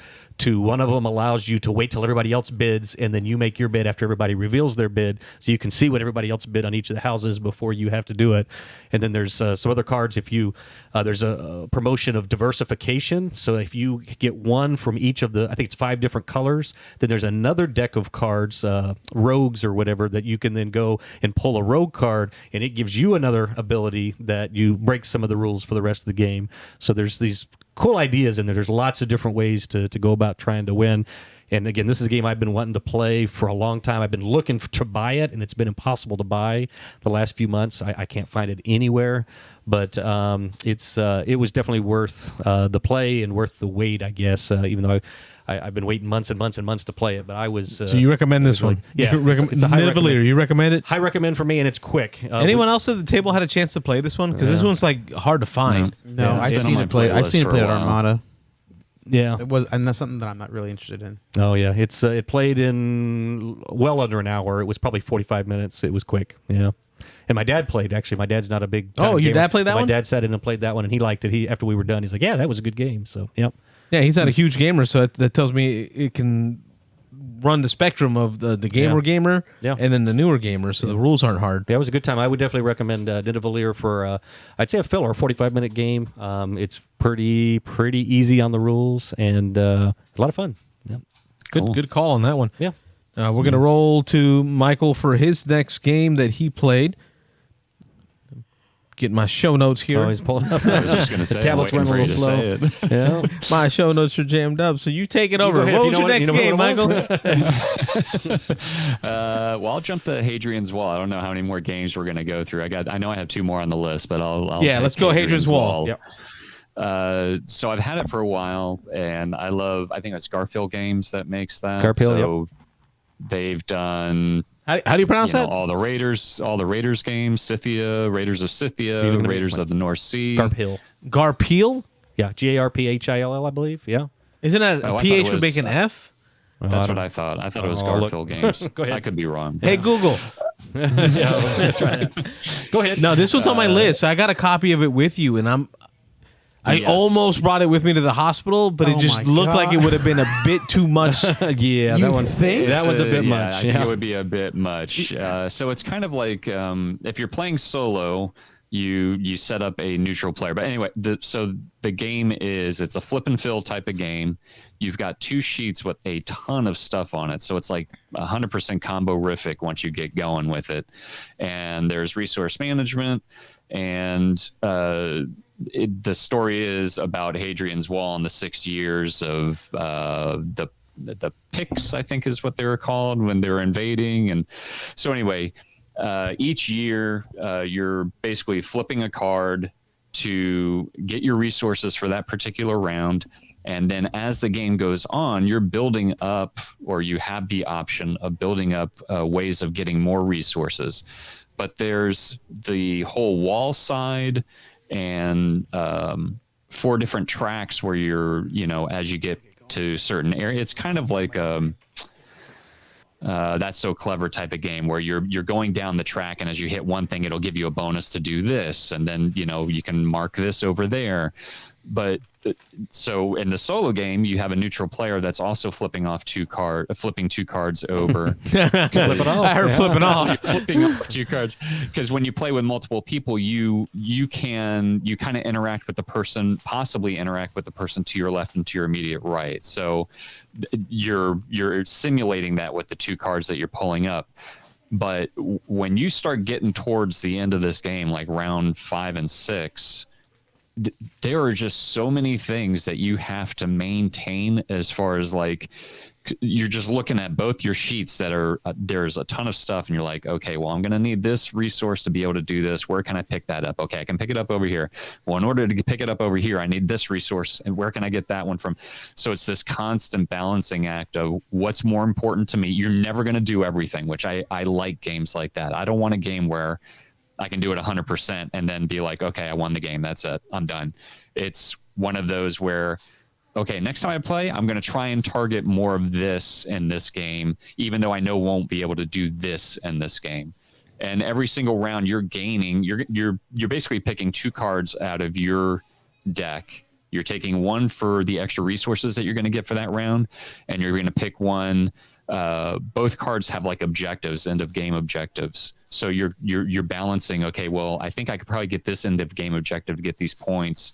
one of them allows you to wait till everybody else bids, and then you make your bid after everybody reveals their bid, so you can see what everybody else bid on each of the houses before you have to do it. And then there's some other cards. If you there's a promotion of diversification, so if you get one from each of the, I think it's 5 different colors. Then there's another deck of cards, rogues or whatever, that you can then go and pull a rogue card, and it gives you another ability that you break some of the rules for the rest of the game. So there's these cool ideas in there. There's lots of different ways to go about trying to win. And again, this is a game I've been wanting to play for a long time. I've been looking to buy it, and it's been impossible to buy the last few months. I can't find it anywhere, but it was definitely worth the play and worth the wait, I guess, even though I've been waiting months and months and months to play it. But I was... so you recommend this one? Yeah. It's a high Nidaviller. You recommend it? High recommend for me, and it's quick. Anyone else at the table had a chance to play this one? Because this one's like hard to find. No, Yeah, it's I've been seen on it my played. I've playlist seen it for a played at while. Armada. Yeah. And that's something that I'm not really interested in. Oh, yeah. It played in well under an hour. It was probably 45 minutes. It was quick. Yeah. And my dad played, actually. My dad's not a big Oh, your gamer. dad played that My one? dad sat in and played that one, and he liked it. After we were done, he's like, yeah, that was a good game. So, yep. Yeah, he's not a huge gamer, so that tells me it can run the spectrum of the gamer Yeah. and then the newer gamer, so the rules aren't hard. Yeah, it was a good time. I would definitely recommend Nidaviller for, I'd say a filler, a 45-minute game. It's pretty easy on the rules and a lot of fun. Yeah. Good call on that one. Yeah. We're going to roll to Michael for his next game that he played. Get my show notes here. Oh, he's pulling up. I was just going to say, Tablet's I'm running a waiting for little you slow. to say it. Yeah. My show notes are jammed up, so you take it over. go ahead What if was you know your what- next you know game, what it Michael? Well, I'll jump to Hadrian's Wall. I don't know how many more games we're going to go through. I know I have 2 more on the list, but I'll Yeah, pick let's go Hadrian's Wall. Yep. So I've had it for a while, and I think it's Garfield Games that makes that. Garfield, so they've done How do you pronounce that? all the Raiders games, Scythia, Raiders of Scythia, gonna Raiders of the North Sea. Garphill. Garphill? Yeah, Garphill, I believe. Yeah. Isn't that Oh, a I PH thought it would was, make an F? That's what I thought. I thought it was Oh, look. Garfield Games. Go ahead. I could be wrong. Hey, Google. Yeah, try that. Go ahead. No, this one's on my list. I got a copy of it with you, and I Yes. almost brought it with me to the hospital, but it Oh just my looked like it God. would have been a bit too much. Yeah, You that one. think? That one's a bit yeah, much. I think Yeah. it would be a bit much. So it's kind of like if you're playing solo, you set up a neutral player. But anyway, so the game it's a flip and fill type of game. You've got 2 sheets with a ton of stuff on it. So it's like 100% combo-rific once you get going with it. And there's resource management, and the story is about Hadrian's Wall and the 6 years of the Picts, I think is what they were called when they were invading. And so anyway, each year you're basically flipping a card to get your resources for that particular round. And then as the game goes on, you're building up, or you have the option of building up ways of getting more resources. But there's the whole wall side and 4 different tracks where you're, as you get to certain areas, it's kind of like That's So Clever type of game where you're going down the track, and as you hit one thing, it'll give you a bonus to do this, and then you can mark this over there. But so in the solo game, you have a neutral player that's also flipping 2 cards over. I heard flipping off. Flipping off 2 cards, because when you play with multiple people, you kind of interact with the person, possibly interact with the person to your left and to your immediate right. So you're simulating that with the 2 cards that you're pulling up. But when you start getting towards the end of this game, like round 5 and 6, there are just so many things that you have to maintain, as far as like you're just looking at both your sheets that are there's a ton of stuff, and you're like, okay, well, I'm going to need this resource to be able to do this. Where can I pick that up? Okay, I can pick it up over here. Well, in order to pick it up over here, I need this resource, and where can I get that one from? So it's this constant balancing act of what's more important to me. You're never going to do everything, which I like games like that. I don't want a game where I can do it 100% and then be like, okay, I won the game. That's it. I'm done. It's one of those where, okay, next time I play, I'm going to try and target more of this in this game, even though I know won't be able to do this in this game. And every single round you're gaining, you're basically picking 2 cards out of your deck. You're taking one for the extra resources that you're going to get for that round, and you're going to pick one. Both cards have like objectives, end of game objectives. So you're balancing. Okay, well, I think I could probably get this end of game objective to get these points,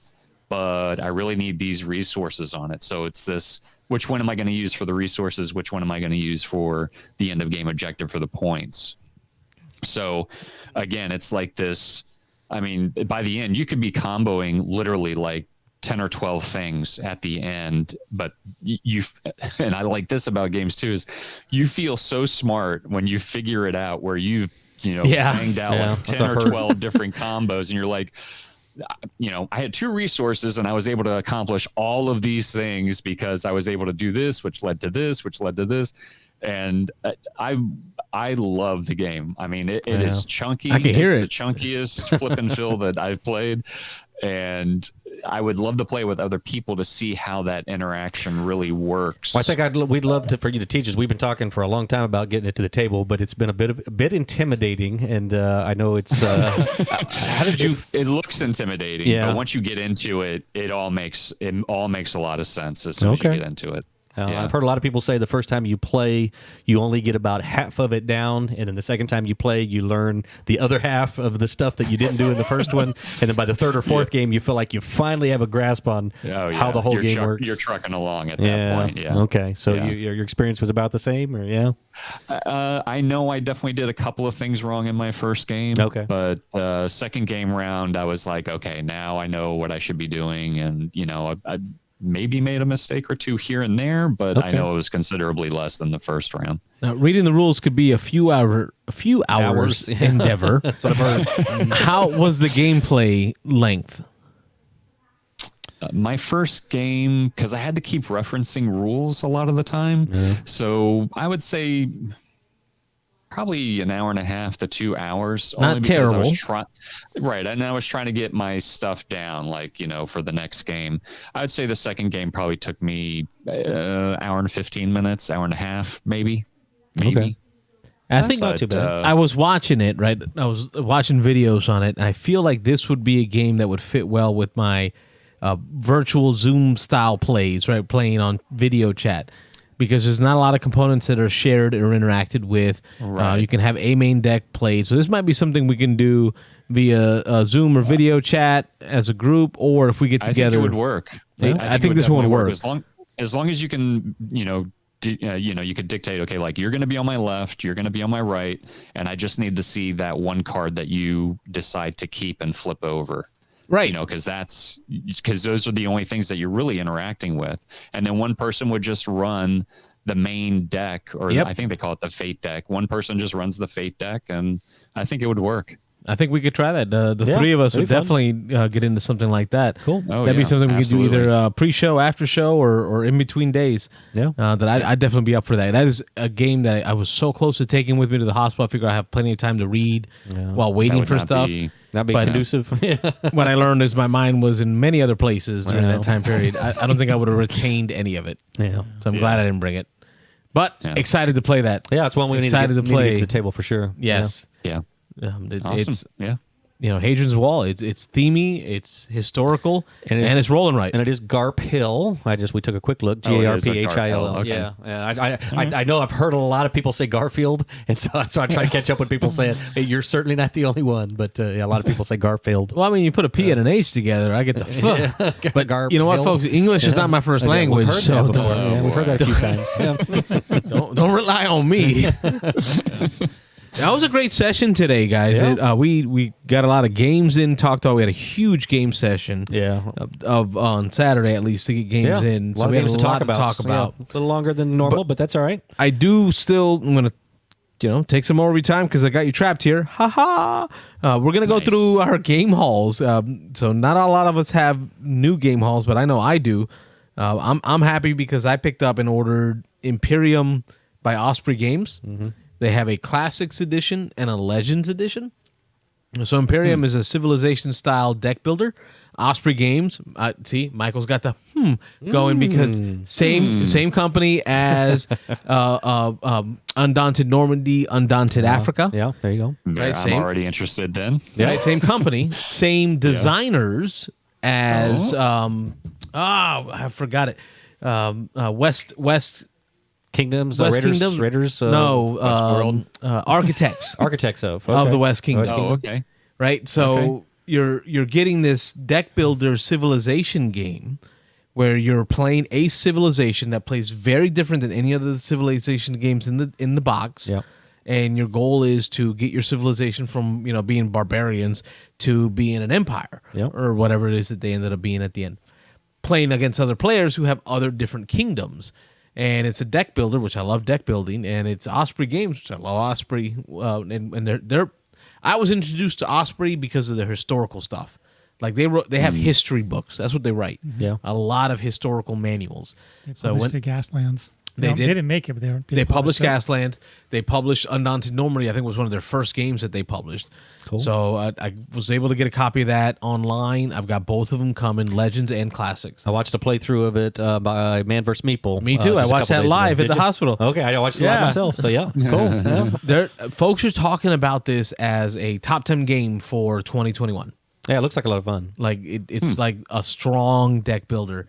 but I really need these resources on it. So it's this which one am I going to use for the resources? Which one am I going to use for the end of game objective for the points? So again, it's like this. I mean, by the end, you could be comboing literally like 10 or 12 things at the end, but you and I like this about games too, is you feel so smart when you figure it out, where you've, banged out like 10 or 12 different combos, and you're like, I had 2 resources and I was able to accomplish all of these things because I was able to do this, which led to this, which led to this. And I love the game. I mean, it is chunky. I can hear it. The chunkiest flip and fill that I've played. And I would love to play with other people to see how that interaction really works. Well, I think we'd love for you to teach us. We've been talking for a long time about getting it to the table, but it's been a bit intimidating, and I know it's. How did you? It looks intimidating, but once you get into it, it all makes a lot of sense as soon as you get into it. I've heard a lot of people say the first time you play, you only get about half of it down, and then the second time you play, you learn the other half of the stuff that you didn't do in the first one, and then by the third or fourth game, you feel like you finally have a grasp on how the whole game works. You're trucking along at that point. Yeah. Okay. So your experience was about the same, or I know I definitely did a couple of things wrong in my first game. Okay. But second game round, I was like, okay, now I know what I should be doing, and I maybe made a mistake or 2 here and there, but I know it was considerably less than the first round. Now, reading the rules could be a few hours endeavor. That's what I've heard. How was the gameplay length? My first game, because I had to keep referencing rules a lot of the time, so I would say probably an hour and a half to 2 hours. Not terrible. I was right, and I was trying to get my stuff down, like, for the next game. I would say the second game probably took me hour and 15 minutes, hour and a half, maybe. Okay. I think not too bad. I was watching it, right? I was watching videos on it, and I feel like this would be a game that would fit well with my virtual Zoom style plays, right? Playing on video chat. Because there's not a lot of components that are shared or interacted with. Right. You can have a main deck played. So this might be something we can do via Zoom or video chat as a group, or if we get together. I think it would work. I think this one would work. As long as you can, you could dictate, okay, like, you're going to be on my left, you're going to be on my right, and I just need to see that one card that you decide to keep and flip over. Right. Because those are the only things that you're really interacting with. And then one person would just run the main deck, or I think they call it the fate deck. One person just runs the fate deck, and I think it would work. I think we could try that. The 3 of us would definitely get into something like that. Cool. That'd be something we could do either pre-show, after show, or in between days. Yeah. I'd definitely be up for that. That is a game that I was so close to taking with me to the hospital. I figure I have plenty of time to read while waiting for stuff. Not be conducive. What I learned is my mind was in many other places during that time period. I don't think I would have retained any of it. Yeah. So I'm glad I didn't bring it. But excited to play that. Yeah, it's one we need to get to the table for sure. Yes. Yeah. Awesome. Hadrian's Wall. It's themey, it's historical, and it's rolling right. And it is Garp Hill. We took a quick look. Garphill. Okay. Yeah. I know I've heard a lot of people say Garfield, and so I try to catch up when people say it. Hey, you're certainly not the only one, but a lot of people say Garfield. Well, I mean, you put a P and an H together, I get the fuck. But Garp you know what, Hill. folks? English is not my first language. We've heard that before. We've heard that a few times. Don't rely on me. That was a great session today, guys. Yeah. We got a lot of games in. We had a huge game session. Of on Saturday at least to get games in. So we had a lot to talk about. Yeah, a little longer than normal, but that's all right. I do still. I'm gonna take some more of your time because I got you trapped here. Ha ha. We're gonna go through our game halls. So not a lot of us have new game halls, but I know I do. I'm happy because I picked up and ordered Imperium by Osprey Games. Mm-hmm. They have a Classics edition and a Legends edition. So Imperium is a civilization-style deck builder. Osprey Games, see, Michael's got the going because same company as Undaunted Normandy, Undaunted Africa. Yeah, there you go. Right, I'm already interested then. Yeah. Right, same company, same designers as I forgot it. West Kingdoms, West Raiders, Kingdom? Raiders. Architects of the West Kingdom. Oh, okay. Right, so you're getting this deck builder civilization game where you're playing a civilization that plays very different than any other civilization games in the box. Yep. And your goal is to get your civilization from being barbarians to being an empire, Yep. or whatever it is that they ended up being at the end. Playing against other players who have other different kingdoms, and it's a deck builder, which I love deck building, and it's Osprey Games, which I love Osprey. And they're I was introduced to Osprey because of their historical stuff. Like they have history books. That's what they write. Yeah. A lot of historical manuals. They So published when the Gaslands. They did? They didn't make it, but they published it. Gasland, they published Undaunted Normandy. I think was one of their first games that they published. Cool. So I was able to get a copy of that online. I've got both of them coming, Legends and Classics. I watched a playthrough of it by Man vs. Meeple. Me too. I just a watched couple that days live ago. at the Did you? hospital. Okay, I watched it live Yeah. myself. So yeah, cool. Yeah. Folks are talking about this as a top 10 game for 2021. Yeah, it looks like a lot of fun. Like it's like a strong deck builder.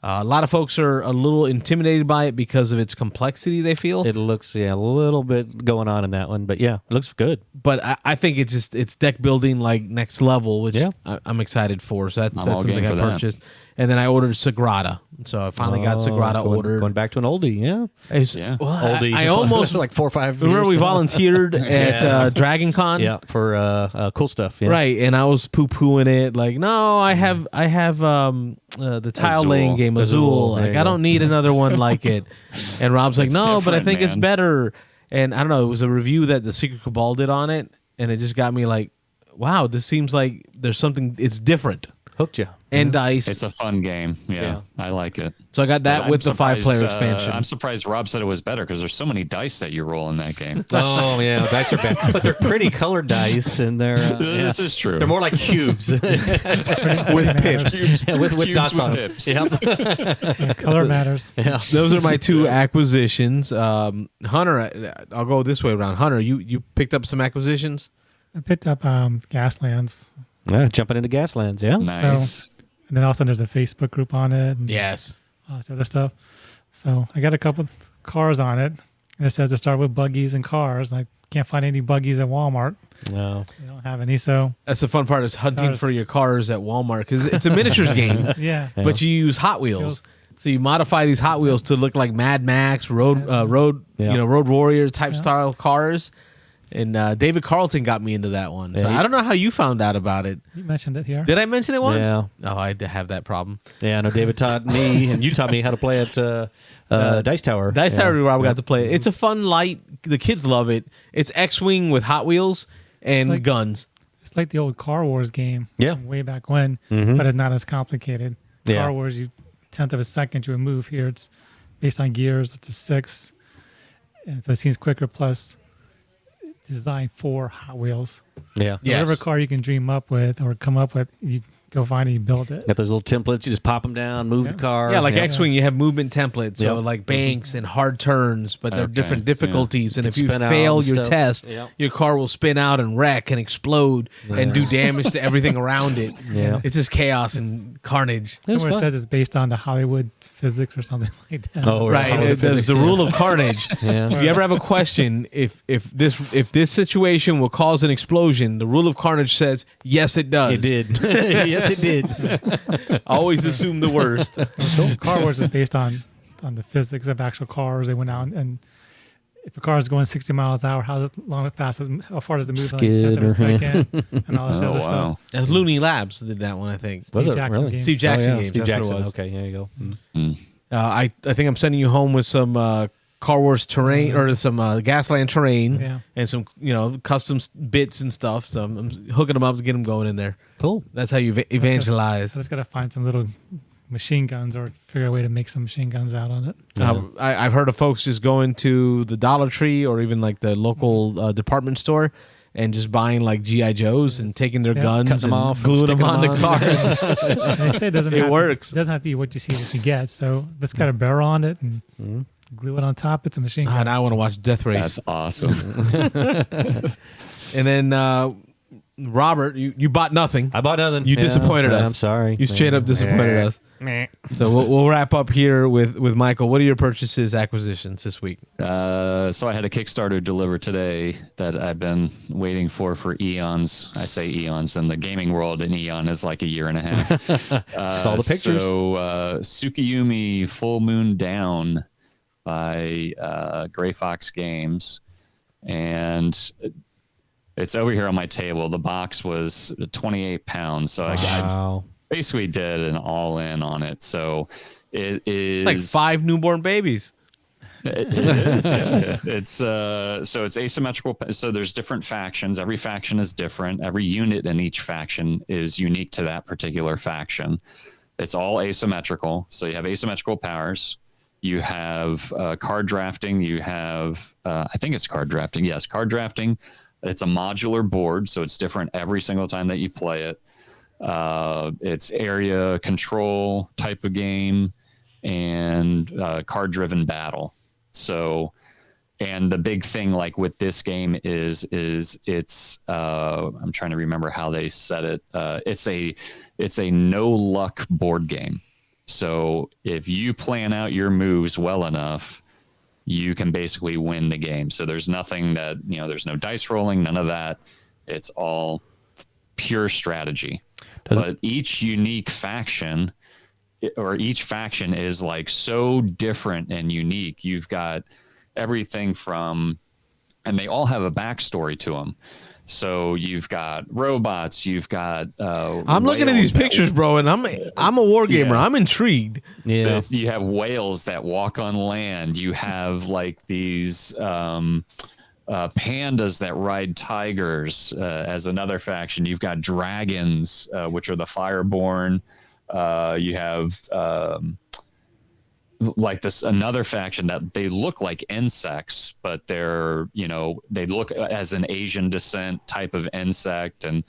A lot of folks are a little intimidated by it because of its complexity, they feel. It looks a little bit going on in that one, but yeah, it looks good. But I think it's deck building like next level, which Yeah. I'm excited for. So that's I'm all something game I for that. purchased. And then I ordered Sagrada. So I finally got Sagrada ordered. Going back to an oldie, yeah. Well, Oldie. I almost like 4 or 5 remember years we now. volunteered at Dragon Con. Yeah, for cool stuff. Yeah. Right, and I was poo-pooing it, like, no, I have the tile Azul. laying game There Azul. Like, you I go. don't need another one like it. And Rob's like, It's no, but I different, think it's man. better. And I don't know, it was a review that the Secret Cabal did on it, and it just got me like, wow, this seems like there's something. It's different. Hooked you. And dice. It's a fun game. Yeah, I like it. So I got that But with I'm the 5-player surprised, expansion. I'm surprised Rob said it was better because there's so many dice that you roll in that game. Oh yeah, dice are bad, but they're pretty colored dice, and they're This is true. They're more like cubes with pips. with Cubes dots with on them. pips. Yep. Yeah, color matters. Yeah. Those are my two acquisitions. Hunter, I'll go this way around. Hunter, you picked up some acquisitions? I picked up Gaslands. Yeah, jumping into Gaslands. Yeah. Nice. And then also there's a Facebook group on it. And Yes. all this other stuff. So I got a couple cars on it. And it says to start with buggies and cars. And I can't find any buggies at Walmart. No. They don't have any. So That's the fun part is hunting Cars. for your cars at Walmart because it's a miniatures game, yeah. but you use Hot Wheels. So you modify these Hot Wheels to look like Mad Max, Road Yeah. Road Warrior type Yeah. style cars. And David Carlton got me into that one. So Yeah. I don't know how you found out about it. You mentioned it here. Did I mention it once? Yeah. Oh, I did have that problem. Yeah, I know David taught me, and you taught me how to play at Dice Tower. Dice Yeah. Tower, Rob got to play it. It's a fun, light. The kids love it. It's X-wing with Hot Wheels and Like- guns. It's like the old Car Wars game. Yeah. Way back when, Mhm. but it's not as complicated. Yeah. Car Wars, you 1/10 of a second you would move. Here it's based on gears. It's a 6. And so it seems quicker. Plus, it's designed for Hot Wheels. Yeah. So Yes. whatever car you can dream up with or come up with, you go find and you build it. Got those little templates. You just pop them down, move the Yeah. car. Yeah, like X-wing, you have movement templates, so Yep. like banks and hard turns, but they're Okay, different difficulties. And Can if you spin out fail and your stuff. test, Yep. your car will spin out and wreck and explode and do damage to everything around it. Yeah. It's just chaos and carnage. It was Somewhere it fun. says it's based on the Hollywood physics or something like that. Oh, Right, Hollywood there's physics, the yeah. rule of carnage. Yeah. If you ever have a question, if this situation will cause an explosion, the rule of carnage says yes, it does. It did. Yes, it did. Always assume the worst. Car Wars is based on the physics of actual cars. They went out and if a car is going 60 miles an hour, how far does it move? Like a 1/10 of a Skid or- second and all this Oh, other wow. stuff. Looney Labs did that one, I think. Was Steve it Jackson really? games. Steve Jackson Oh, yeah. games. Steve That's Jackson. what it was. Okay, there you go. I think I'm sending you home with some Car Wars terrain or some Gasland terrain Yeah. and some custom bits and stuff. So I'm hooking them up to get them going in there. Cool. That's how you evangelize. I just got to find some little machine guns or figure a way to make some machine guns out on it. I've heard of folks just going to the Dollar Tree or even like the local department store and just buying like GI Joes and taking their Yeah. guns Cutting them and off and gluing them sticking them onto on. cars. And they say it doesn't It have works. To, it doesn't have to be what you see, what you get. So if it's got a barrel on it and glue it on top, it's a machine gun. And I want to watch Death Race. That's awesome. And then Robert, you bought nothing. I bought nothing. You disappointed us. I'm sorry. You straight up disappointed us. So we'll wrap up here with Michael. What are your purchases, acquisitions this week? So I had a Kickstarter delivered today that I've been waiting for eons. I say eons. In the gaming world, an eon is like a year and a half. Saw the pictures. So Tsukiyumi Full Moon Down by Gray Fox Games. And it's over here on my table. The box was 28 pounds. So I basically did an all-in on it. So it is... Like 5 newborn babies. It is, yeah. It's so it's asymmetrical. So there's different factions. Every faction is different. Every unit in each faction is unique to that particular faction. It's all asymmetrical. So you have asymmetrical powers. You have card drafting. You have, I think it's card drafting. Yes, card drafting. It's a modular board, so it's different every single time that you play it. It's area control type of game and card-driven battle. So, and the big thing like with this game is it's I'm trying to remember how they said it. It's a no luck board game. So if you plan out your moves well enough, you can basically win the game. So there's nothing that, there's no dice rolling, none of that. It's all pure strategy. But each unique faction or each faction is like so different and unique. You've got everything from, and they all have a backstory to them. So you've got robots, you've got I'm looking at these pictures, bro, and I'm a war gamer. I'm intrigued. Yeah. You have whales that walk on land. You have like these pandas that ride tigers as another faction. You've got dragons, which are the fireborn. You have like this another faction that they look like insects, but they're they look as an Asian descent type of insect, and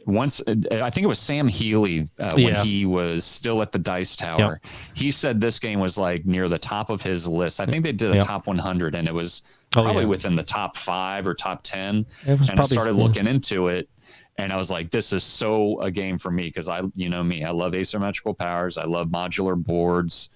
once I think it was Sam Healy when he was still at the Dice Tower. He said this game was like near the top of his list. I think they did a top 100, and it was probably within the top 5 or top 10. And I started looking into it. And I was like, this is so a game for me because I love asymmetrical powers. I love modular boards.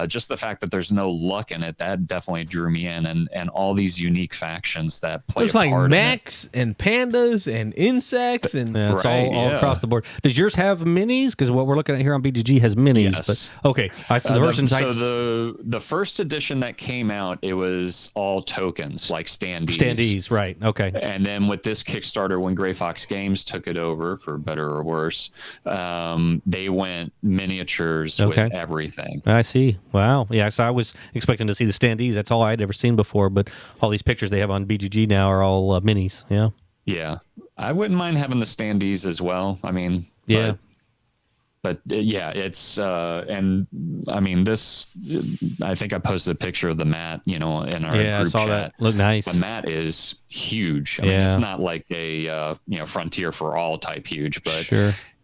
Just the fact that there's no luck in it, that definitely drew me in. And all these unique factions that play There's a part like mechs and pandas and insects and it's all across the board. Does yours have minis? Because what we're looking at here on BGG has minis. Yes. But okay, so the versions. So the first edition that came out, it was all tokens like standees. Standees, right? Okay. And then with this Kickstarter, when Gray Fox Games took it over, for better or worse, they went miniatures with everything. I see. Wow. Yeah, so I was expecting to see the standees. That's all I'd ever seen before, but all these pictures they have on BGG now are all minis. Yeah. Yeah. I wouldn't mind having the standees as well. I mean, yeah. But yeah, it's and I mean this. I think I posted a picture of the mat, in our group I saw chat. That. Look nice. The mat is huge. I mean, it's not like a Frontier for All type huge, but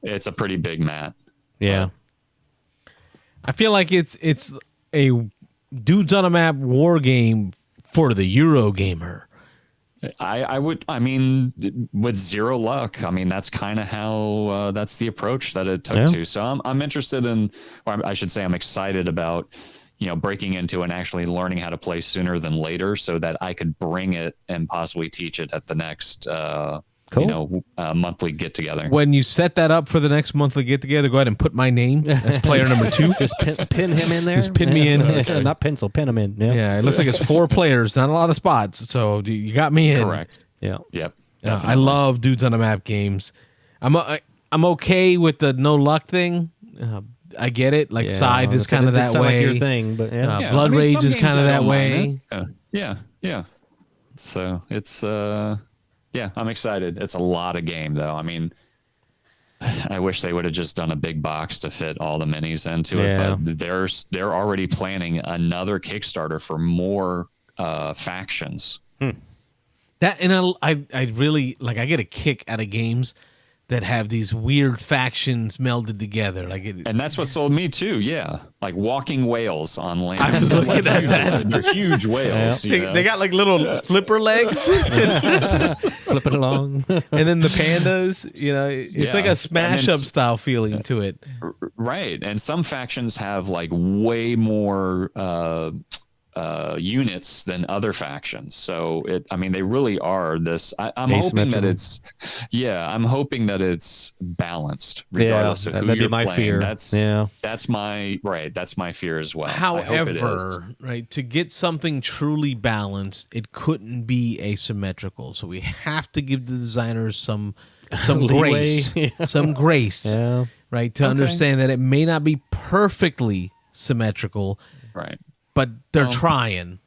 it's a pretty big mat. Yeah. I feel like it's a dudes on a map war game for the Euro gamer. I mean, with zero luck, I mean, that's kind of how that's the approach that it took to. So I'm interested in, or I should say I'm excited about, breaking into and actually learning how to play sooner than later so that I could bring it and possibly teach it at the next monthly get together. When you set that up for the next monthly get together, go ahead and put my name as player number 2. Just pin him in there. Just pin me in. Not pencil, pin him in. Yeah, it looks like it's 4 players, not a lot of spots. So you got me in. Correct. Yeah. Yep. I love dudes on a map games. I'm okay with the no luck thing. I get it. Like Scythe is kind of that way. Like your thing, but Blood Rage is kind of that way. Yeah. So it's I'm excited. It's a lot of game, though. I mean, I wish they would have just done a big box to fit all the minis into it. But they're already planning another Kickstarter for more factions. That and I really like. I get a kick out of games that have these weird factions melded together. Like it, And that's what sold me too. Yeah, like walking whales on land. I was looking at that. They're huge whales. you know? they got like little flipper legs, Flip it along. and then the pandas. It's Yeah. like a And smash then up style feeling to it. Right. And some factions have like way more units than other factions. So they really are this. I'm hoping that Asymmetrical. I'm hoping that it's balanced regardless of who that'd you're be my playing. fear. That's my fear as well. I hope it is. However, right, to get something truly balanced, it couldn't be asymmetrical. So we have to give the designers some Leeway. grace, some grace, Yeah. right, to understand that it may not be perfectly symmetrical, Right. but they're trying.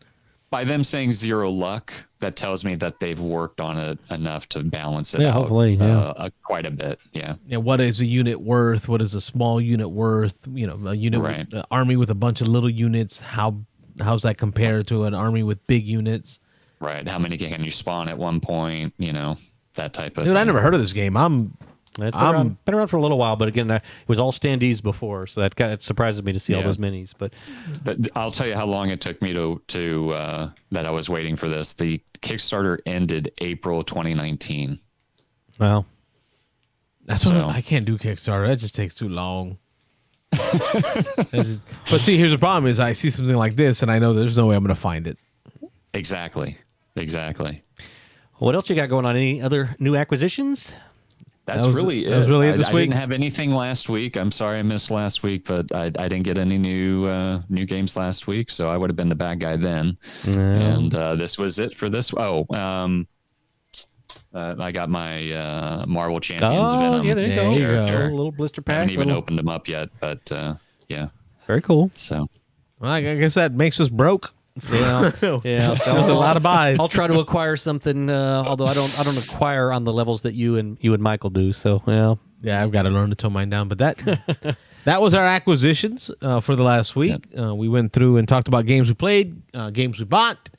By them saying 0 luck, that tells me that they've worked on it enough to balance it Yeah, out. hopefully, Quite a bit. Yeah. What is a unit worth? What is a small unit worth? A unit, Right. an army with a bunch of little units. How's that compared to an army with big units? Right. How many can you spawn at one point? That type of Dude, thing. I never heard of this game. It's been around for a little while, but again, it was all standees before, so it surprises me to see all Yeah. those minis. But I'll tell you how long it took me to that I was waiting for this. The Kickstarter ended April 2019. well, That's I can't do Kickstarter. That just takes too long. But see, here's the problem: is I see something like this, and I know there's no way I'm going to find it. Exactly. what else you got going on? Any other new acquisitions? That was really it this I week? didn't have anything last week. I'm sorry I missed last week, but I didn't get any new games last week, so I would have been the bad guy then. And this was it for this. I got my Marvel Champions Venom yeah, there you go. character. A little blister I pack. haven't even opened them up yet, but yeah. Very cool. So Well, I guess that makes us broke. Yeah, yeah. So There's a lot of buys. I'll try to acquire something, although I don't acquire on the levels that you and Michael do. So Yeah, I've got to learn to tone mine down. But that was our acquisitions for the last week. We went through and talked about games we played, games we bought.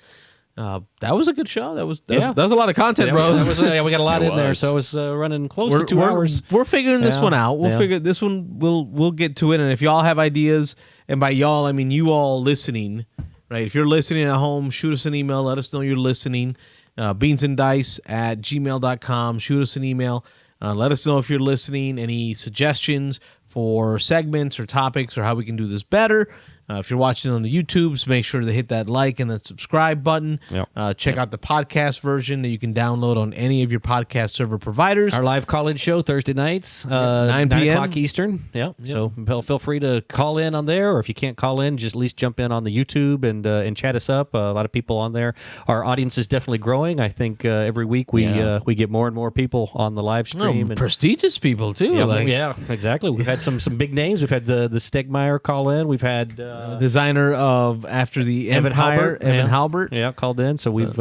That was a good show. That was a lot of content, bro. we got a lot It in there, was. so it was running close to 2 hours. We're figuring this Yeah, one out. We'll yeah. figure this one. We'll get to it. And if y'all have ideas, and by y'all I mean you all listening, right? If you're listening at home, shoot us an email. Let us know you're listening. beansanddice@gmail.com. Shoot us an email. Let us know if you're listening. Any suggestions for segments or topics or how we can do this better. If you're watching on the YouTubes, make sure to hit that like and that subscribe button. Yep. Check out the podcast version that you can download on any of your podcast server providers. Our live call-in show Thursday nights, 9 9 p.m. o'clock Eastern. Yeah. So feel free to call in on there, or if you can't call in, just at least jump in on the YouTube and chat us up. A lot of people on there. Our audience is definitely growing. I think every week we get more and more people on the live stream. and Prestigious people, too. yeah, exactly. We've had some big names. We've had the Stegmeyer call in. We've had designer of After the Evan Empire, Halbert. Evan Halbert. Yeah, called in. So we've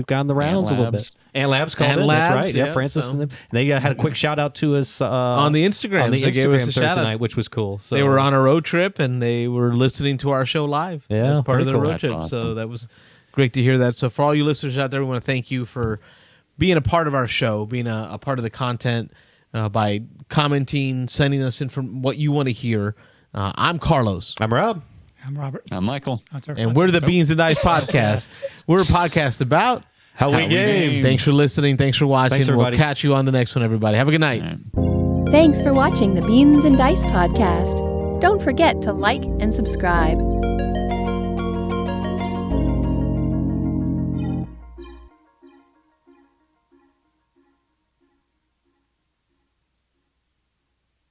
gone the rounds a little bit. Labs. And Labs called And in. Labs, That's right. Yeah, yeah, Francis so- and them. And they had a quick shout out to us On the Instagram. on the They gave us Instagram a shout Thursday out. night, which was cool. So They were on a road trip and they were listening to our show live. Yeah, as part of very their cool. road That's trip. awesome. So that was great to hear that. So for all you listeners out there, we want to thank you for being a part of our show, being a part of the content by commenting, sending us in from what you want to hear. I'm Carlos. I'm Rob. I'm Robert. I'm Michael. And we're the Beans and Dice Podcast. We're a podcast about How we game. Thanks for listening. Thanks for watching. Thanks, We'll everybody. catch you on the next one, everybody. Have a good night. Thanks for watching the Beans and Dice podcast. Don't forget to like and subscribe.